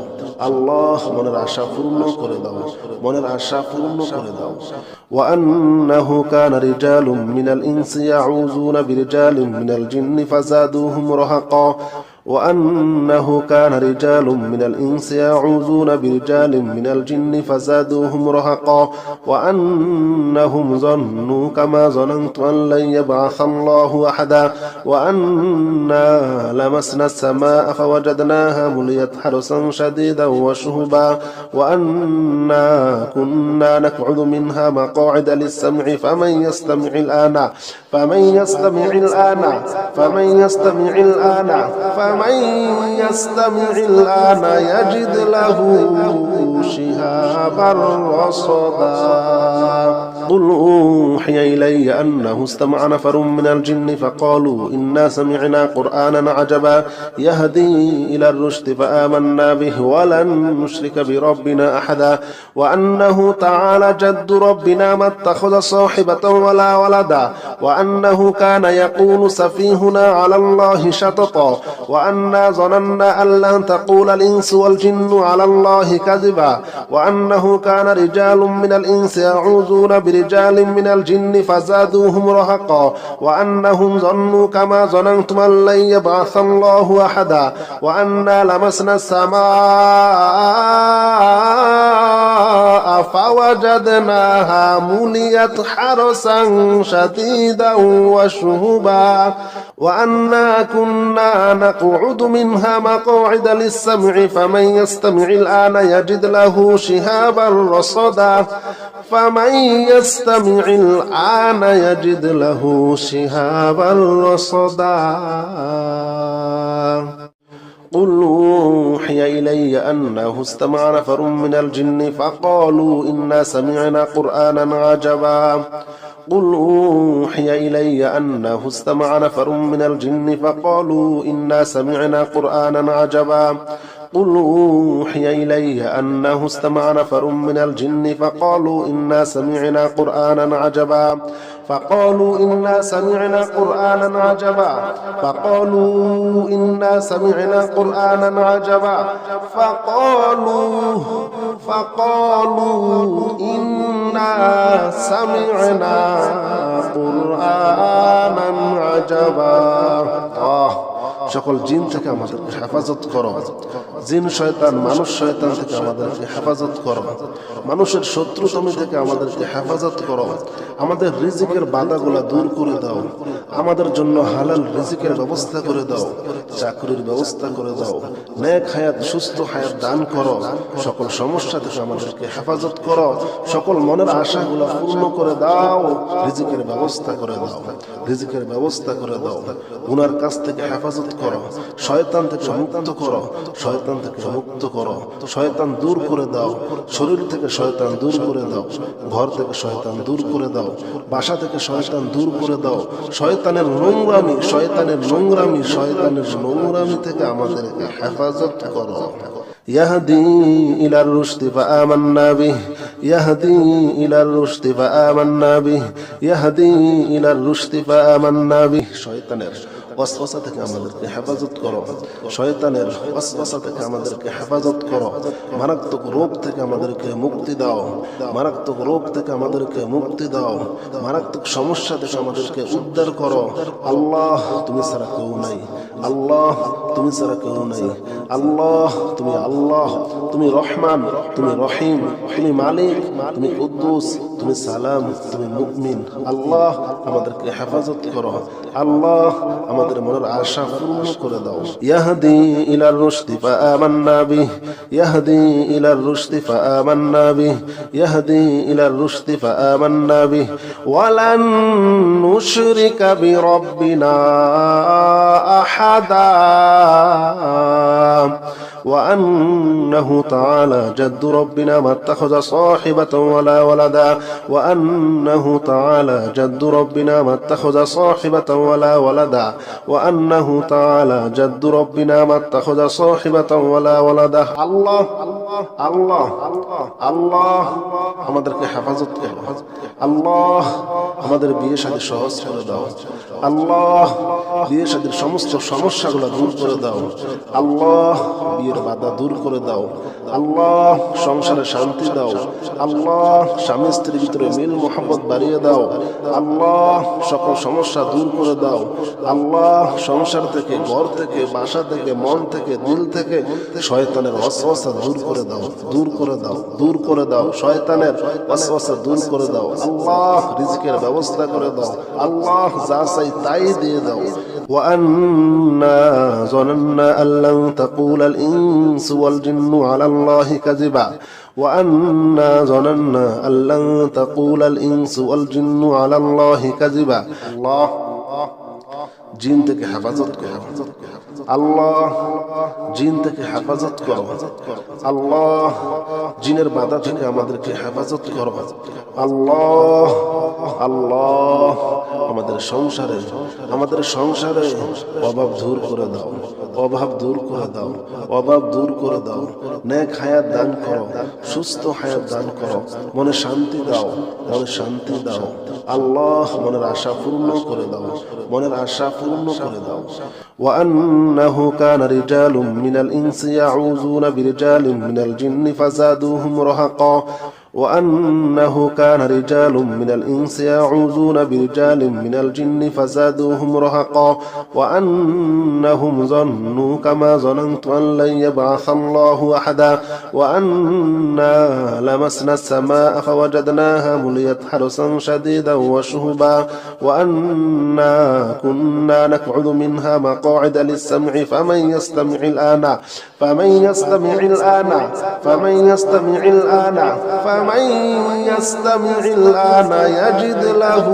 আল্লাহ। মনের আশা পূর্ণ করে দাও, মনের আশা পূর্ণ করে দাও। وأنه كان رجال من الإنس يعوذون برجال من الجن فزادوهم رهقا وأنه كان رجال من الإنس يعوذون برجال من الجن فزادوهم رهقا وأنهم ظنوا كما ظننت أن لن يبعث الله أحدا وأنا لمسنا السماء فوجدناها مليت حرسا شديدا وشهبا وأنا كنا نقعد منها مقاعد للسمع فمن يستمع الآن فمن يستمع الآن فمن يستمع الآن فمن يستمع الآن يجد له شهابا رصدا قل أوحي إلي أنه استمع نفر من الجن فقالوا إنا سمعنا قرآنا عجبا يهدي إلى الرشد فآمنا به ولن نشرك بربنا أحدا وأنه تعالى جد ربنا ما اتخذ صاحبة ولا ولدا وأنه كان يقول سفيهنا على الله شططا وأنا ظننا أن لن تقول الإنس والجن على الله كذبا وأنه كان رجال من الإنس يعوذون برجال من الجن فزادوهم رهقا وأنهم ظنوا كما ظننتم أن لن يبعث الله أحدا وأنا لمسنا السماء فوجدناها مليت حرسا شديدا وشهبا وأنا كنا نقعد منها مقاعد للسمع فمن يستمع الآن يجد له شهابا رصدا فمن يستمع الآن يجد له شهابا رصدا قل أوحي إلي أنه استمع نفر من الجن فقالوا إنا سمعنا قرآنا عجبا قل أوحي إلي أنه استمع نفر من الجن فقالوا إنا سمعنا قرآنا عجبا قل أوحي إلي أنه استمع نفر من الجن فقالوا إنا سمعنا قرآنا عجبا فقالوا إنا سمعنا قرآنا عجبا فقالوا إنا سمعنا قرآنا عجبا فقالوا إنا سمعنا قرآنا عجبا সকল জিন থেকে আমাদেরকে হেফাজত করো, জিন শয়তান মানুষ শয়তান থেকে আমাদেরকে হেফাজত করো, মানুষের শত্রুতমি থেকে আমাদেরকে হেফাজত করো, আমাদের রিজিকের বাধাগুলা দূর করে দাও, আমাদের জন্য হালাল রিজিকের ব্যবস্থা করে দাও, চাকরির ব্যবস্থা করে দাও, নেক হায়াত সুস্থ হায়াত দান করো, সকল সমস্যা থেকে আমাদেরকে হেফাজত করো, সকল মনের আশাগুলা পূর্ণ করে দাও, রিজিকের ব্যবস্থা করে দাও, রিজিকের ব্যবস্থা করে দাও, গুনার কাছ থেকে হেফাজত করো, শয়তান থেকে মুক্ত করো, শয়তান থেকে মুক্ত করো, শয়তান দূর করে দাও, শরীর থেকে শয়তান দূর করে দাও, ঘর থেকে শয়তান দূর করে দাও, বাসা থেকে শয়তান দূর করে দাও, শয়তানের নোংরামি থেকে আমাদেরকে হেফাজত করো। يهدي إلى الرشد فآمنا به يهدي إلى الرشد فآمنا به يهدي إلى الرشد فآمنا به শয়তানের ওয়াসওয়াসা থেকে আমাদেরকে হেফাজত করো, শয়তানের ওয়াসওয়াসা থেকে আমাদেরকে হেফাজত করো, মারাত্মক রোগ থেকে আমাদেরকে মুক্তি দাও, মারাত্মক রোগ থেকে আমাদেরকে মুক্তি দাও, মারাত্মক সমস্যা থেকে আমাদেরকে উদ্ধার করো। আল্লাহ তুমি ছাড়া কেউ নাই, আল্লাহ তুমি ছাড়া কেউ নাই, আল্লাহ তুমি আল্লাহ, তুমি রহমান, তুমি রহিম, তুমি মালিক, তুমি কুদ্দুস, তুমি সালাম, তুমি মুমিন। আল্লাহ আমাদেরকে হেফাজত করো, আল্লাহ আমাদের আমাদের মনের আশা পূর্ণ করে দাও। ইয়াহদি ইলার রুশদি ফাআমান্না বিহি ইয়াহদি ইলার রুশদি ফাআমান্না বিহি ইয়াহদি ইলার রুশদি ফাআমান্না বিহি ওয়ালান নুশরিকা বিরাব্বিনা আহাদা وأنه تعالى جد ربنا ما اتخذ صاحبة ولا ولدا وأنه تعالى جد ربنا ما اتخذ صاحبة ولا ولدا وأنه تعالى جد ربنا ما اتخذ صاحبة ولا ولدا الله الله الله আমাদেরকে হেফাজত করো আল্লাহ আমাদের বিয়ে শাদী সহজ করে দাও আল্লাহ বিয়ে শাদীর সমস্ত সমস্যাগুলো দূর করে দাও আল্লাহ বিয়ের বাধা দূর করে দাও আল্লাহ সংসারে শান্তি দাও আল্লাহ স্বামী স্ত্রীর ভিতরে মিল মোহাম্মত বাড়িয়ে দাও আল্লাহ সকল সমস্যা দূর করে দাও আল্লাহ সংসার থেকে ঘর থেকে বাসা থেকে মন থেকে দিল থেকে শয়তানের ওয়াসওয়াসা দূর করে দাও দূর করে দাও দূর করে দাও শয়তানের ওয়াসওয়াসা দূর করে দাও আল্লাহ রিজিকের ব্যবস্থা করে দাও আল্লাহ যা চাই তাই দিয়ে দাও وأنا ظننا أن لن تقول الإنس والجن على الله كذبا وأنا ظننا أن لن تقول الإنس والجن على الله كذبا الله জিন থেকে হেফাজত করো আল্লাহ জিন থেকে হেফাজত করো আল্লাহ জিনের বাধা থেকে আমাদেরকে হেফাজত করো আল্লাহ আল্লাহ আমাদের সংসারে অভাব দূর করে দাও অভাব দূর করে দাও অভাব দূর করে দাও নেক হায়াত দান করো সুস্থ হায়াত দান করো মনে শান্তি দাও মনে শান্তি দাও আল্লাহ মনের আশা পূর্ণ করে দাও মনের আশা পূর্ণ করে দাও وأنه كان رجال من الإنس يعوذون برجال من الجن فزادوهم رهقا وأنه كان رجال من الإنس يعوذون برجال من الجن فزادوهم رهقا وأنهم ظنوا كما ظننت أن لن يبعث الله أحدا وأنا لمسنا السماء فوجدناها مليت حرسا شديدا وشهبا وأنا كنا نقعد منها مقاعد للسمع فمن يستمع الآن فمن يستمع الآن فمن يستمع الآن فمن يستمع الآن يجد له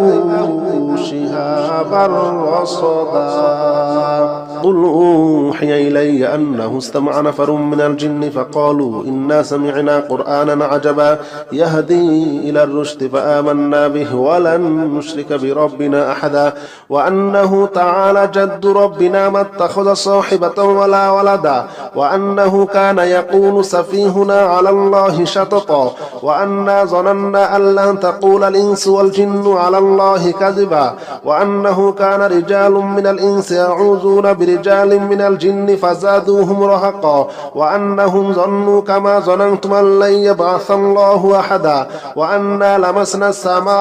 شهابا رصدا قل أوحي إلي أنه استمع نفر من الجن فقالوا إنا سمعنا قرآنا عجبا يهدي إلى الرشد فآمنا به ولن نشرك بربنا أحدا وأنه تعالى جد ربنا ما اتخذ صاحبة ولا ولدا وأنه كان يقول سفيهنا على الله شططا وأنا ظننا أن لن تقول الإنس والجن على الله كذبا وأنه كان رجال من الإنس يعوذون برجال من الجن فزادوهم رهقا وأنهم ظنوا كما ظننتم أن لن يبعث الله أحدا وأنا لمسنا السماء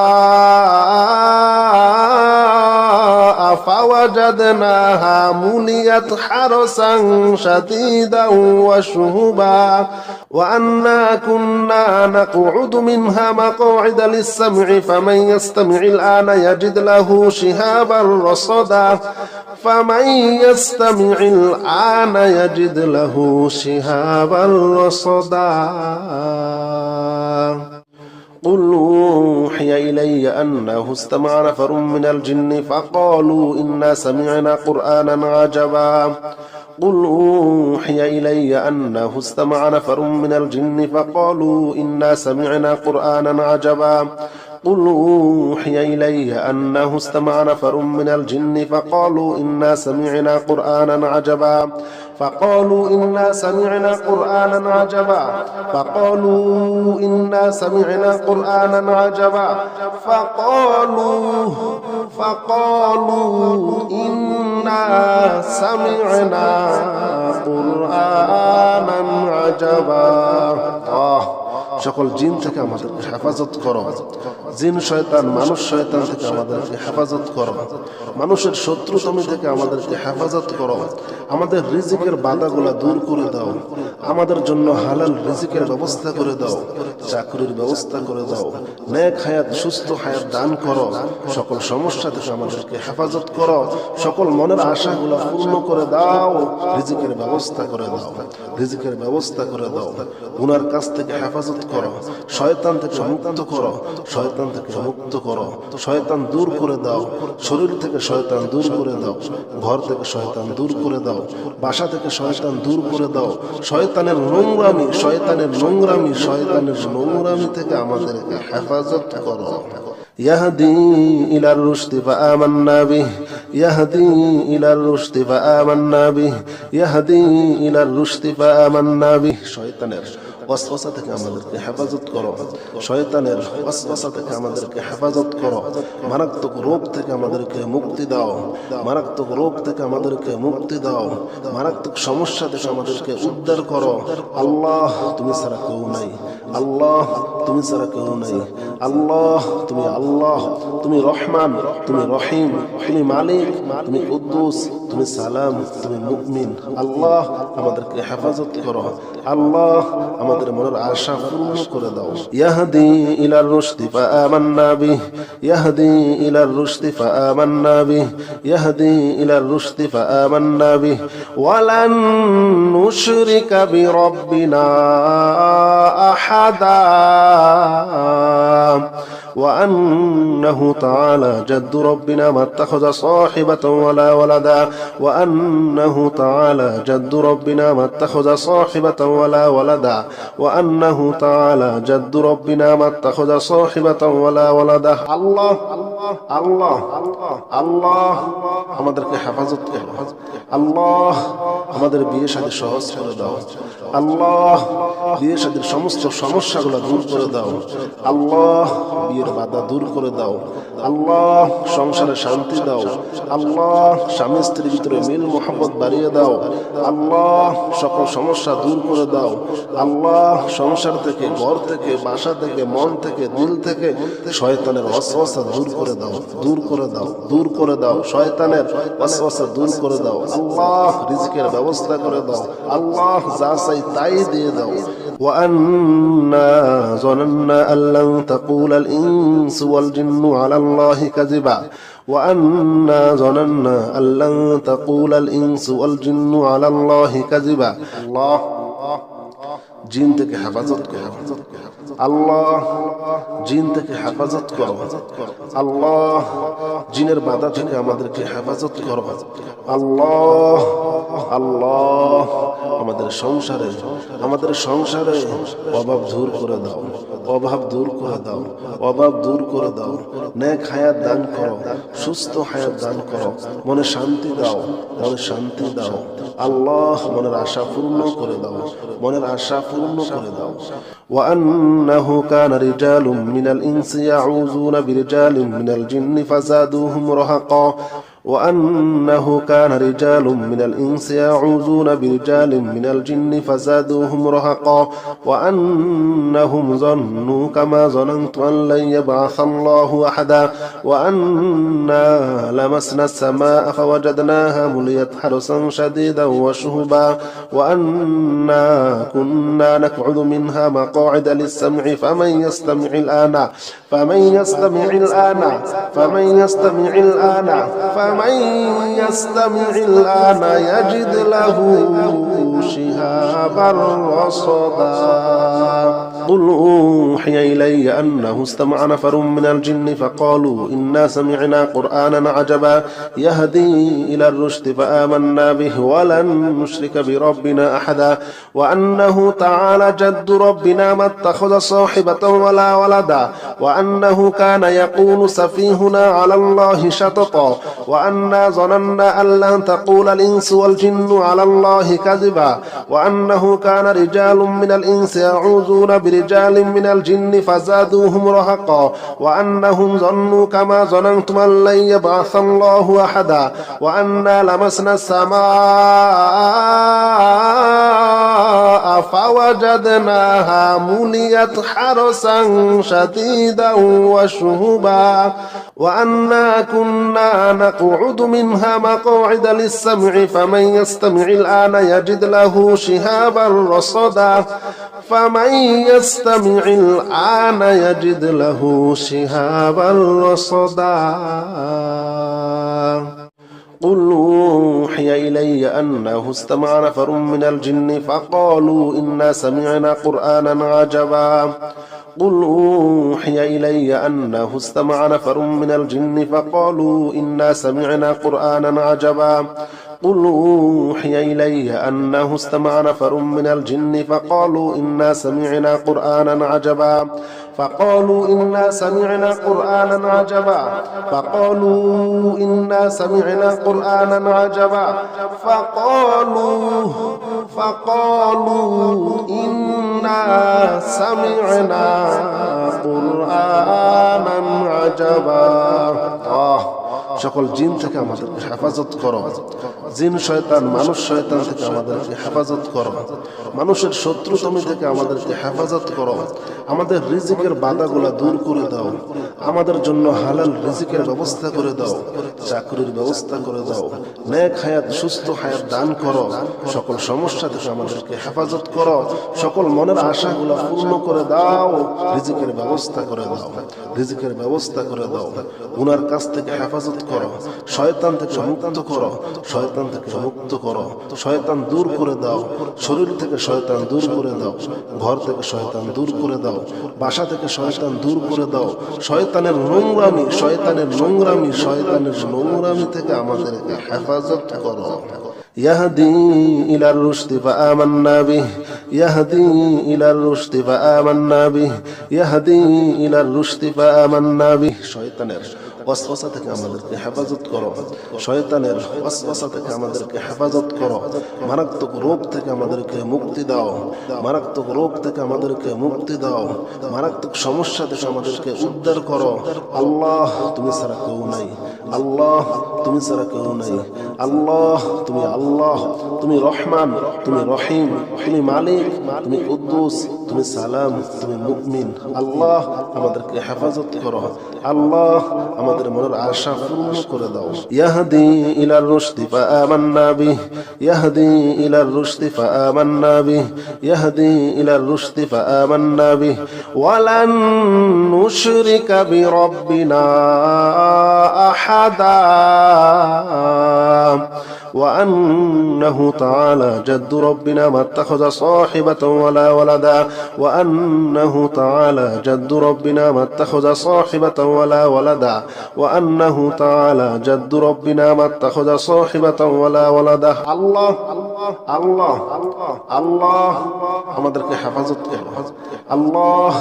فوجدناها مليت حرسا شديدا وشهبا وأنا كنا نقعد منها مقاعد للسمع فمن يستمع الآن يجد له شهابا رصدا فمن يستمع الآن يجد له شهابا رصدا قل أوحي إلي أنه استمع نفر من الجن فقالوا إنا سمعنا قرآنا عجبا قل أوحي إلي أنه استمع نفر من الجن فقالوا إنا سمعنا قرآنا عجبا قل أوحي إلي أنه استمع نفر من الجن فقالوا إنا سمعنا قرآنا عجبا فقالوا إنا سمعنا قرآنا عجبا فقالوا إنا سمعنا قرآنا عجبا فقالوا إنا سمعنا قرآنا عجبا সকল জিন থেকে আমাদেরকে হেফাজত করো। জিন শয়তান মানুষ শয়তান থেকে আমাদেরকে হেফাজত করো। মানুষের শত্রুতামি থেকে আমাদেরকে হেফাজত করো। আমাদের রিজিকের বাধাগুলা দূর করে দাও। আমাদের জন্য হালাল রিজিকের ব্যবস্থা করে দাও, চাকরির ব্যবস্থা করে দাও, নেক হায়াত সুস্থ হায়াত দান করো। সকল সমস্যা থেকে আমাদেরকে হেফাজত করো। সকল মনের আশাগুলো পূর্ণ করে দাও। রিজিকের ব্যবস্থা করে দাও, রিজিকের ব্যবস্থা করে দাও। গুনার কাছ থেকে হেফাজত করো, শয়তান থেকে মুক্ত করো, শয়তান থেকে মুক্ত করো। শয়তান দূর করে দাও, শরীর থেকে শয়তান দূর করে দাও, ঘর থেকে শয়তান দূর করে দাও, বাসা থেকে শয়তান দূর করে দাও। শয়তানের নোংরামি, শয়তানের নোংরামি, শয়তানের নোংরামি থেকে আমাদেরকে হেফাজত করো। يهدي إلى الرشد فآمنا به يهدي إلى الرشد فآمنا به يهدي إلى الرشد فآمنا به শয়তানের ওয়াসওয়াসা থেকে আমাদেরকে হেফাজত করো। শয়তানের ওয়াসওয়াসা থেকে আমাদেরকে হেফাজত করো। মারাত্মক রোগ থেকে আমাদেরকে মুক্তি দাও, মারাত্মক রোগ থেকে আমাদেরকে মুক্তি দাও। মারাত্মক সমস্যা থেকে আমাদেরকে উদ্ধার করো। আল্লাহ তুমি ছাড়া কেউ নাই, আল্লাহ তুমি ছাড়া কেউ নাই। আল্লাহ তুমি আল্লাহ, তুমি রহমান, তুমি রহিম, তুমি মালিক, তুমি কুদ্দুস, তুমি সালাম, তুমি মুমিন। আল্লাহ আমাদেরকে হেফাজত করো। আল্লাহ আমাদের মনের আশা পূর্ণ করে দাও। ইয়াহদি ইলার রুশদি ফাআমান্না বিহি ইয়াহদি ইলার রুশদি ফাআমান্না বিহি ইয়াহদি ইলার রুশদি ফাআমান্না বিহি ওয়ালান নুশরিকা বিরাব্বিনা আহাদা وأنه تعالى جد ربنا ما اتخذ صاحبة ولا ولدا وأنه تعالى جد ربنا ما اتخذ صاحبة ولا ولدا وأنه تعالى جد ربنا ما اتخذ صاحبة ولا ولدا الله الله الله আমাদেরকে হেফাজত করো। আল্লাহ আমাদের বিয়ে শাদী সহজ করে দাও। আল্লাহ বিয়ে শাদীর সমস্ত সমস্যাগুলো দূর করে দাও। আল্লাহ বিয়ের বাধা দূর করে দাও। আল্লাহ সংসারে শান্তি দাও। আল্লাহ স্বামী স্ত্রীর ভিতরে মিল মোহাম্মত বাড়িয়ে দাও। আল্লাহ সকল সমস্যা দূর করে দাও। আল্লাহ সংসার থেকে, ঘর থেকে, বাসা থেকে, মন থেকে, দিল থেকে শয়তানের ওয়াসওয়াসা দূর করে দাও, দূর করে দাও, দূর করে দাও। শয়তানের ওয়াসওয়াসা দূর করে দাও। আল্লাহ রিজকের ব্যবস্থা করে দাও। আল্লাহ যা চাই তাই দিয়ে দাও। وأنا ظننا أن لن تقول الإنس والجن على الله كذبا وأنا ظننا أن لن تقول الإنس والجن على الله كذبا الله জিন থেকে হেফাজত করো। আল্লাহ জিন থেকে হেফাজত করো। আল্লাহ জিনের বাধা থেকে আমাদেরকে হেফাজত করো। আল্লাহ আল্লাহ আমাদের সংসারে অভাব দূর করে দাও, অভাব দূর করে দাও, অভাব দূর করে দাও। নেক হায়াত দান করো, সুস্থ হায়াত দান করো। মনে শান্তি দাও, মনে শান্তি দাও। আল্লাহ মনের আশা পূর্ণ করে দাও, মনের আশা পূর্ণ করে দাও। وأنه كان رجال من الإنس يعوذون برجال من الجن فزادوهم رهقا وأنه كان رجال من الإنس يعوذون برجال من الجن فزادوهم رهقا وأنهم ظنوا كما ظننت أن لن يبعث الله أحدا وأنا لمسنا السماء فوجدناها مليت حرسا شديدا وشهبا وأنا كنا نقعد منها مقاعد للسمع فمن يستمع الآن فمن يستمع الآن فمن يستمع الآن فمن يستمع الآن يجد له شهابا رصدا قل أوحي إلي أنه استمع نفر من الجن فقالوا إنا سمعنا قرآنا عجبا يهدي إلى الرشد فآمنا به ولن نشرك بربنا أحدا وأنه تعالى جد ربنا ما اتخذ صاحبة ولا ولدا وأنه كان يقول سفيهنا على الله شططا وأنا ظننا أن لن تقول الإنس والجن على الله كذبا وأنه كان رجال من الإنس يعوذون برجال من الجن فزادوهم رهقا وأنهم ظنوا كما ظننتم أن لن يبعث الله أحدا وأنا لمسنا السماء فوجدناها مليت حرسا شديدا وشهبا وأنا كنا نقعد منها مقاعد للسمع فمن يستمع الآن يجد له شهابا رصدا فمن يستمع الآن يجد له شهابا رصدا قل أوحي إلي أنه استمع نفر من الجن فقالوا إنا سمعنا قرآنا عجبا قل أوحي إلي أنه استمع نفر من الجن فقالوا إنا سمعنا قرآنا عجبا قل أوحي إلي أنه استمع نفر من الجن فقالوا إنا سمعنا قرآنا عجبا فقالوا إنا سمعنا قرآنا عجبا فقالوا إنا سمعنا قرآنا عجبا فقالوا إنا سمعنا قرآنا عجبا সকল জিন থেকে আমাদেরকে হেফাজত করো জিন শয়তান মানুষ শয়তান থেকে আমাদেরকে হেফাজত করো মানুষের শত্রুতামি থেকে আমাদেরকে হেফাজত করো আমাদের রিজিকের বাধাগুলো দূর করে দাও আমাদের জন্য হালাল রিজিকের ব্যবস্থা করে দাও চাকরির ব্যবস্থা করে দাও নেক হায়াত সুস্থ হায়াত দান করো সকল সমস্যা থেকে আমাদেরকে হেফাজত করো সকল মনের আশাগুলো পূর্ণ করে দাও রিজিকের ব্যবস্থা করে দাও রিজিকের ব্যবস্থা করে দাও গুনার কাছ থেকে হেফাজত করো শয়তান থেকে মুক্ত করো শয়তান থেকে মুক্ত করো শয়তান দূর করে দাও শরীর থেকে শয়তান দূর করে দাও ঘর থেকে শয়তান দূর করে দাও বাসা থেকে শয়তান দূর করে দাও শয়তানের নোংরামি থেকে আমাদেরকে হেফাজত করো يهدي إلى الرشد فآمنا به يهدي إلى الرشد فآمنا به يهدي إلى الرشد فآمنا به শয়তানের ওয়াসওয়াসা থেকে আমাদেরকে হেফাজত করো শয়তানের ওয়াসওয়াসা থেকে আমাদেরকে হেফাজত করো মারাত্মক রোগ থেকে আমাদেরকে মুক্তি দাও মারাত্মক রোগ থেকে আমাদেরকে মুক্তি দাও মারাত্মক সমস্যা থেকে আমাদেরকে উদ্ধার করো আল্লাহ তুমি ছাড়া কেউ নাই আল্লাহ তুমি ছাড়া কেউ নাই আল্লাহ তুমি রহমান তুমি রহিম তুমি মালিক তুমি কুদ্দুস তুমি সালাম তুমি মুমিন আল্লাহ আমাদেরকে হেফাজত করো আল্লাহ আমাদের মনের আশা পূর্ণ করে দাও ইয়াহদি ইলার রুশদি ফাআমান্না বিহি ইয়াহদি ইলার রুশদি ফাআমান্না বিহি ইয়াহদি ইলার রুশদি ফাআমান্না বিহি ওয়ালান নুশরিকা বিরাব্বিনা আহাদা وأنه تعالى جد ربنا ما اتخذ صاحبة ولا ولدا وأنه تعالى جد ربنا ما اتخذ صاحبة ولا ولدا وأنه تعالى جد ربنا ما اتخذ صاحبة ولا ولدا الله الله الله আমাদেরকে হেফাজত করো আল্লাহ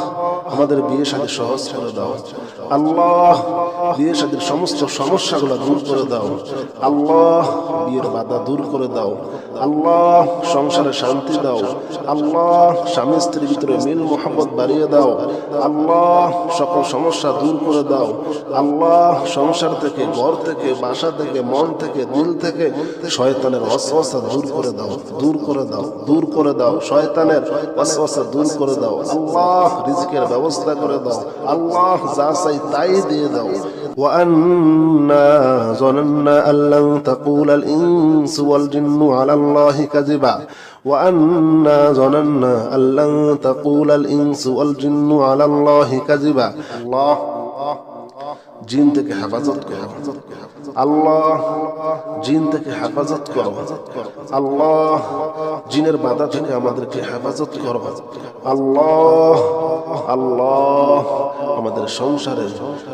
আমাদের বিয়ে শাদী সহজ করে দাও আল্লাহ বিয়ে শাদীর সমস্ত সমস্যাগুলো দূর করে দাও আল্লাহ বিয়ের বাধা দূর করে দাও আল্লাহ সংসারে শান্তি দাও আল্লাহ স্বামী স্ত্রীর ভিতরে মিল মোহাম্মত বাড়িয়ে দাও আল্লাহ সকল সমস্যা দূর করে দাও আল্লাহ সংসার থেকে ঘর থেকে বাসা থেকে মন থেকে দিল থেকে শয়তানের ওয়াসওয়াসা দূর করে দাও দূর করে দাও দূর করে দাও শয়তানের ওয়াসওয়াসা দূর করে দাও আল্লাহ রিজিকের ব্যবস্থা করে দাও আল্লাহ যা চাই তাই দিয়ে দাও وأنا ظننا أن لن تقول الإنس والجن على الله كذبا وأنا ظننا أن لن تقول الإنس والجن على الله كذبا الله জিন থেকে হেফাজত করো আল্লাহ জিন থেকে হেফাজত করো আল্লাহ জিনের বাধা থেকে আমাদেরকে হেফাজত করো আল্লাহ আল্লাহ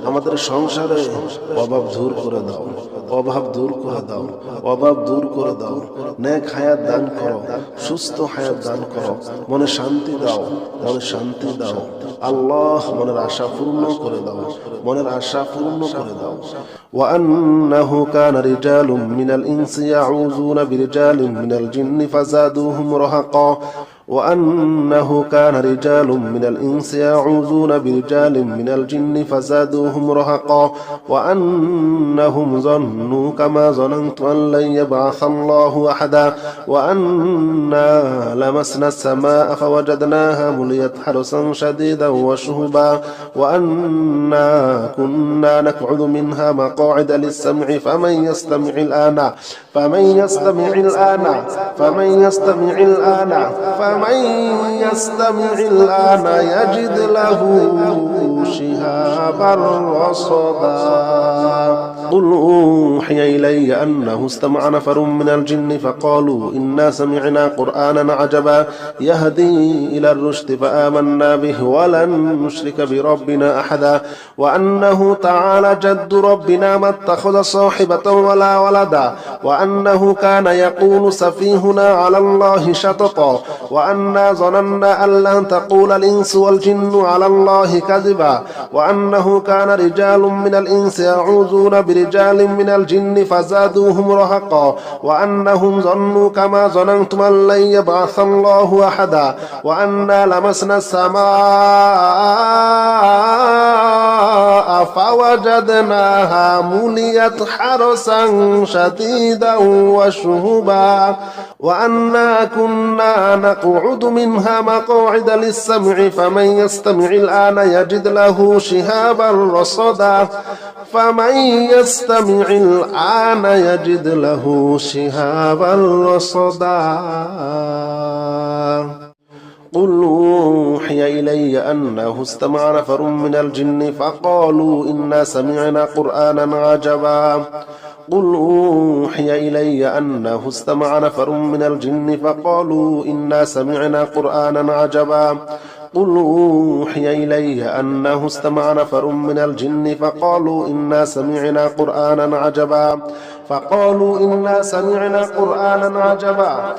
আমাদের সংসারে অভাব দূর করে দাও অভাব দূর করে দাও অভাব দূর করে দাও নেক হায়াত দান করো সুস্থ হায়াত দান করো মনে শান্তি দাও মনে শান্তি দাও আল্লাহ মনের আশা পূর্ণ করে দাও মনের আশা পূর্ণ করে দাও وأنه كان رجال من الإنس يعوذون برجال من الجن فزادوهم رهقا وأنه كان رجال من الإنس يعوذون برجال من الجن فزادوهم رهقا وأنهم ظنوا كما ظننت أن لن يبعث الله أحدا وأنا لمسنا السماء فوجدناها مليت حرسا شديدا وشهبا وأنا كنا نقعد منها مقاعد للسمع فمن يستمع الآن يجد له شهابا رصدا قل أوحي إلي أنه استمع نفر من الجن فقالوا إنا سمعنا قرآنا عجبا يهدي إلى الرشد فآمنا به ولن نشرك بربنا أحدا وأنه تعالى جد ربنا ما اتخذ صاحبة ولا ولدا وأنه كان يقول سفيهنا على الله شططا وأنا ظننا أن لن تقول الإنس والجن على الله كذبا وأنه كان رجال من الإنس يعوذون برجال من الجن فزادوهم رهقا وأنهم ظنوا كما ظننتم أن لن يبعث الله أحدا وأنا لمسنا السماء فوجدناها مليت حرسا شديدا وشهبا وأنا كنا نقعد منها مقاعد للسمع فمن يستمع الآن يجد له شهابا رصدا قل أوحي إلي أنه استمع نفر من الجن فقالوا إنا سمعنا قرآنا عجبا قل أوحي إلي أنه استمع نفر من الجن فقالوا إنا سمعنا قرآنا عجبا قل أوحي إلي أنه استمع نفر من الجن فقالوا إنا سمعنا قرآنا عجبا فقالوا إنا سمعنا قرآنا عجبا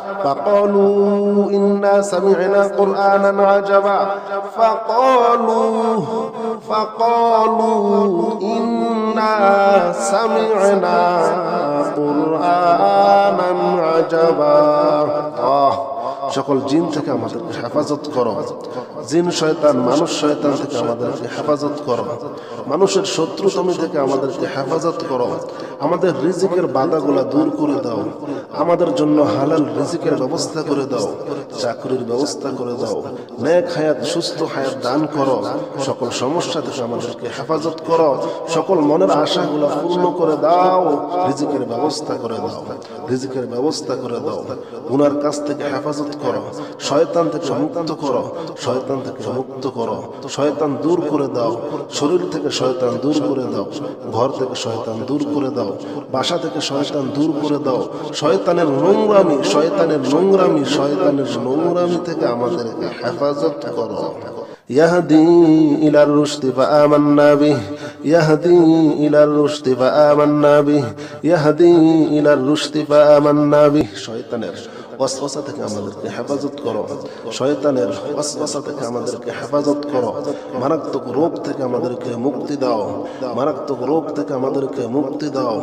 সকল জিন থেকে আমাদেরকে হেফাজত করো জিন শয়তান মানুষ শয়তান থেকে আমাদেরকে হেফাজত করো মানুষের শত্রুতামি থেকে আমাদেরকে হেফাজত করো আমাদের রিজিকের বাধাগুলা দূর করে দাও আমাদের জন্য হালাল রিজিকের ব্যবস্থা করে দাও চাকরির ব্যবস্থা করে দাও নেক হায়াত সুস্থ হায়াত দান করো সকল সমস্যা থেকে আমাদেরকে হেফাজত করো সকল মনের আশাগুলা পূর্ণ করে দাও রিজিকের ব্যবস্থা করে দাও গুনার কাছ থেকে হেফাজত করো শয়তান থেকে মুক্ত করো শয়তান দূর করে দাও শরীর থেকে শয়তান দূর করে দাও ঘর থেকে শয়তান দূর করে দাও বাসা থেকে শয়তান দূর করে দাও শয়তানের নোংরামি থেকে আমাদেরকে হেফাজত করো يهدي إلى الرشد فآمنا به শয়তানের ওয়াসওয়াসা থেকে আমাদেরকে হেফাজত করো শয়তানের ওয়াসওয়াসা থেকে আমাদেরকে হেফাজত করো মারাত্মক রোগ থেকে আমাদেরকে মুক্তি দাও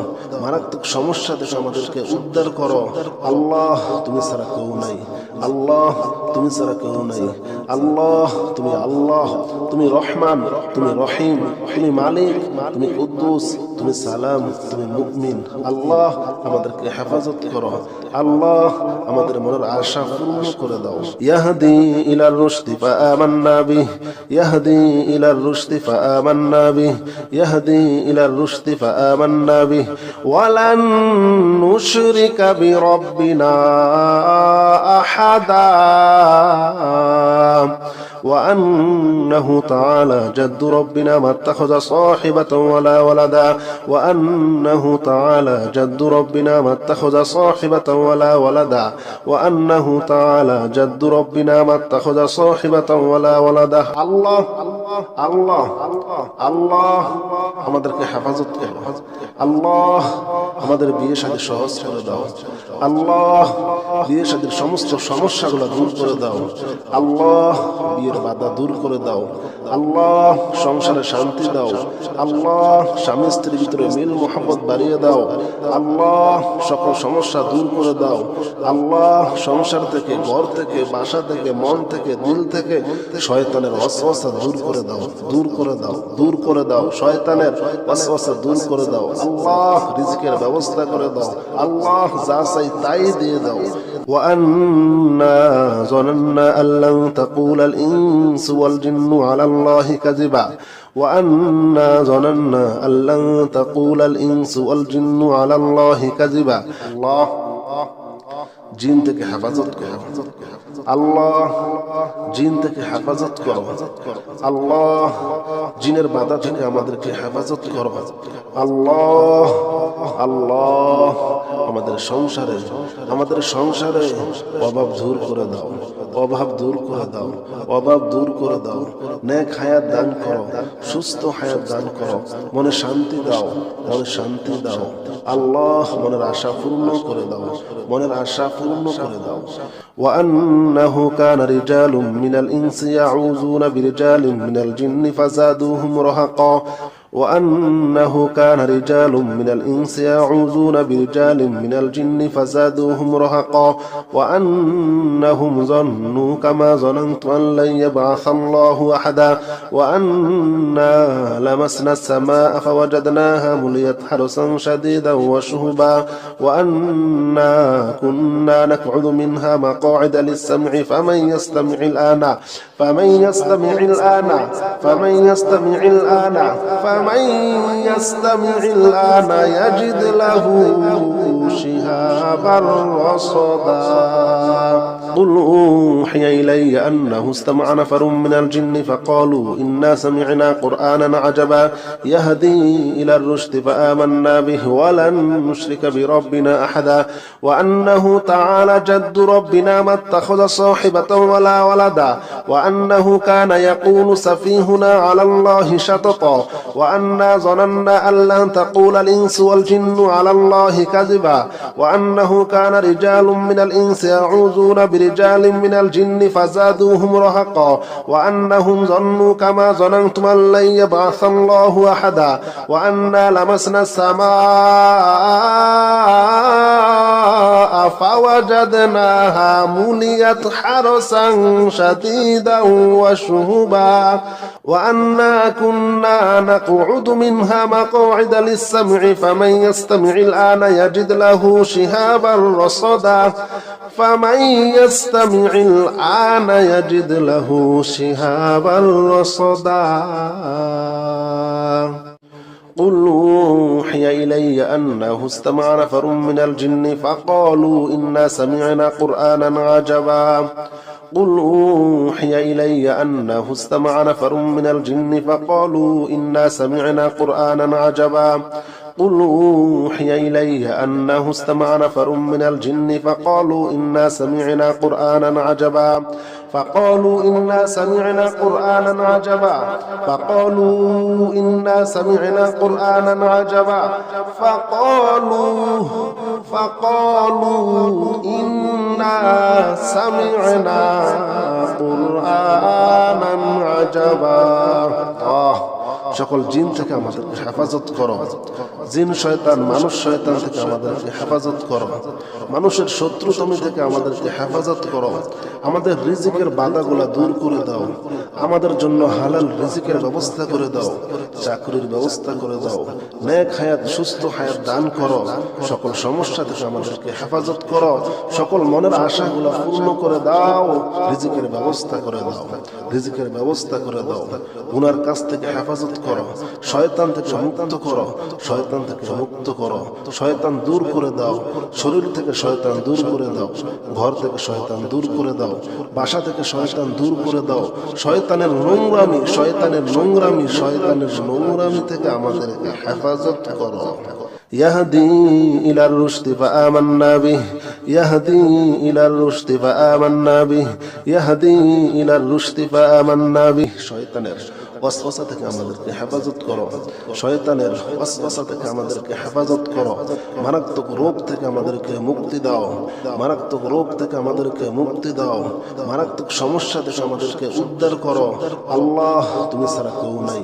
মারাত্মক সমস্যা থেকে আমাদেরকে উদ্ধার করো আল্লাহ তুমি ছাড়া কেউ নাই আল্লাহ তুমি রহমান তুমি রহিম তুমি মালিক তুমি কুদ্দুস তুমি সালাম তুমি মুমিন আল্লাহ আমাদেরকে হেফাজত করো আল্লাহ আমাদের মনের আশা পূর্ণ করে দাও ইয়াহদি ইলার রুশদি ফাআমান্না বিহি ওয়ালান নুশরিকা বিরাব্বিনা আহাদা وأنه تعالى جد ربنا ما اتخذ صاحبة ولا ولدا وأنه تعالى جد ربنا ما اتخذ صاحبة ولا ولدا الله আল্লাহ আল্লাহ আমাদেরকে হেফাজত করো। আল্লাহ আমাদের বিয়ে শাদী সহজ করে দাও। আল্লাহ বিয়ে শাদীর সমস্ত সমস্যাগুলো দূর করে দাও। আল্লাহ বিয়ের বাধা দূর করে দাও। আল্লাহ সংসারে শান্তি দাও। আল্লাহ স্বামী স্ত্রীর ভিতরে মিল মোহাম্মত বাড়িয়ে দাও। আল্লাহ সকল সমস্যা দূর করে দাও। আল্লাহ সংসার থেকে, ঘর থেকে, বাসা থেকে, মন থেকে, দিল থেকে শয়তানের ওয়াসওয়াসা দূর করে দাও, দূর করে দাও, দূর করে দাও। শয়তানের ওয়াসওয়াসা দূর করে দাও। আল্লাহ রিজকের ব্যবস্থা করে দাও। আল্লাহ যা চাই তাই দিয়ে দাও। وأنا ظننا أن لن تقول الإنس والجن على الله كذبا وأنا ظننا أن لن تقول الإنس والجن على الله كذبا الله জিন থেকে হেফাজত করো। আল্লাহ জিন থেকে হেফাজত করো। আল্লাহ জিনের বাধা থেকে আমাদেরকে হেফাজত করো। আল্লাহ আল্লাহ আমাদের সংসারে অভাব দূর করে দাও, অভাব দূর করে দাও, অভাব দূর করে দাও। নেক হায়াত দান করো, সুস্থ হায়াত দান করো। মনে শান্তি দাও, মনে শান্তি দাও। আল্লাহ মনের আশা পূর্ণ করে দাও, মনের আশা পূর্ণ করে দাও। وأنه كان رجال من الإنس يعوذون برجال من الجن فزادوهم رهقا وأنه كان رجال من الإنس يعوذون برجال من الجن فزادوهم رهقا وأنهم ظنوا كما ظننت أن لن يبعث الله أحدا وأنا لمسنا السماء فوجدناها مليت حرسا شديدا وشهبا وأنا كنا نقعد منها مقاعد للسمع فمن يستمع الآن فمن يستمع الآن فمن يستمع الآن فمن يستمع الآن يجد له شهابا رصدا قل أوحي إلي أنه استمع نفر من الجن فقالوا إنا سمعنا قرآنا عجبا يهدي إلى الرشد فآمنا به ولن نشرك بربنا أحدا وأنه تعالى جد ربنا ما اتخذ صاحبة ولا ولدا وأنه كان يقول سفيهنا على الله شططا وأنا ظننا أن لن تقول الإنس والجن على الله كذبا وأنه كان رجال من الإنس يعوذون برجال من الجن فزادوهم رهقا وأنهم ظنوا كما ظننتم أن لن يبعث الله أحدا وأنا لمسنا السماء فوجدناها مليت حرسا شديدا وشهبا وأنا كنا نقعد منها مقاعد للسمع فمن يستمع الآن يجد له شهابا رصدا فمن يستمع الآن يجد له شهابا رصدا قل أوحي إلي أنه استمع نفر من الجن فقالوا إنا سمعنا قرآنا عجبا قل أوحي إلي أنه استمع نفر من الجن فقالوا إنا سمعنا قرآنا عجبا قل أوحي إلي أنه استمع نفر من الجن فقالوا إنا سمعنا قرآنا عجبا فقالوا إنا سمعنا قرآنا عجبا فقالوا إنا سمعنا قرآنا عجبا فقالوا إنا سمعنا قرآنا عجبا সকল জিন থেকে আমাদেরকে হেফাজত করো। জিন শয়তান, মানুষ শয়তান থেকে আমাদেরকে হেফাজত করো। মানুষের শত্রুতামি থেকে আমাদেরকে হেফাজত করো। আমাদের রিজিকের বাধাগুলা দূর করে দাও। আমাদের জন্য হালাল রিজিকের ব্যবস্থা করে দাও। চাকরির ব্যবস্থা করে দাও। নেক হায়াত, সুস্থ হায়াত দান করো। সকল সমস্যা থেকে আমাদেরকে হেফাজত করো। সকল মনের আশাগুলা পূর্ণ করে দাও। রিজিকের ব্যবস্থা করে দাও। রিজিকের ব্যবস্থা করে দাও। গুনার কাছ থেকে হেফাজত করো। শয়তান থেকে মুক্ত করো। শয়তান থেকে মুক্ত করো। শয়তান দূর করে দাও। শরীর থেকে শয়তান দূর করে দাও। ঘর থেকে শয়তান দূর করে দাও। বাসা থেকে শয়তান দূর করে দাও। শয়তানের নোংরামি থেকে আমাদেরকে হেফাজত করো। يهدي إلى الرشد فآمنا به يهدي إلى الرشد فآمنا به يهدي إلى الرشد فآمنا به শয়তানের ওয়াসওয়াসা থেকে আমাদেরকে হেফাজত করো, শয়তানের ওয়াসওয়াসা থেকে আমাদেরকে হেফাজত করো, মারাত্মক রোগ থেকে আমাদেরকে মুক্তি দাও, মারাত্মক রোগ থেকে আমাদেরকে মুক্তি দাও, মারাত্মক সমস্যা থেকে আমাদেরকে উদ্ধার করো। আল্লাহ তুমি ছাড়া কেউ নাই,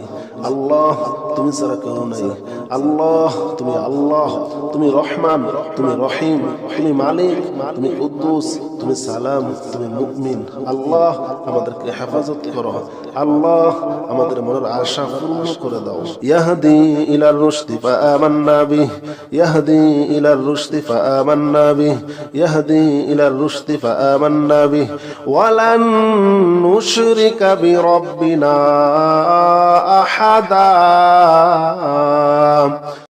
আল্লাহ তুমি ছাড়া কেউ নাই, আল্লাহ তুমি আল্লাহ, তুমি রহমান, তুমি রহিম, তুমি মালিক, তুমি কুদ্দুস, তুমি সালাম, তুমি মুমিন। আল্লাহ আমাদেরকে হেফাজত করো, আল্লাহ আমাদের মনের আশা পূর্ণ করে দাও। ইয়াহদি ইলার রুশদি ফাআমান্না বিহি, ইয়াহদি ইলার রুশদি ফাআমান্না বিহি, ইয়াহদি ইলার রুশদি ফাআমান্না বিহি ওয়ালান নুশরিকা বিরাব্বিনা আহাদা।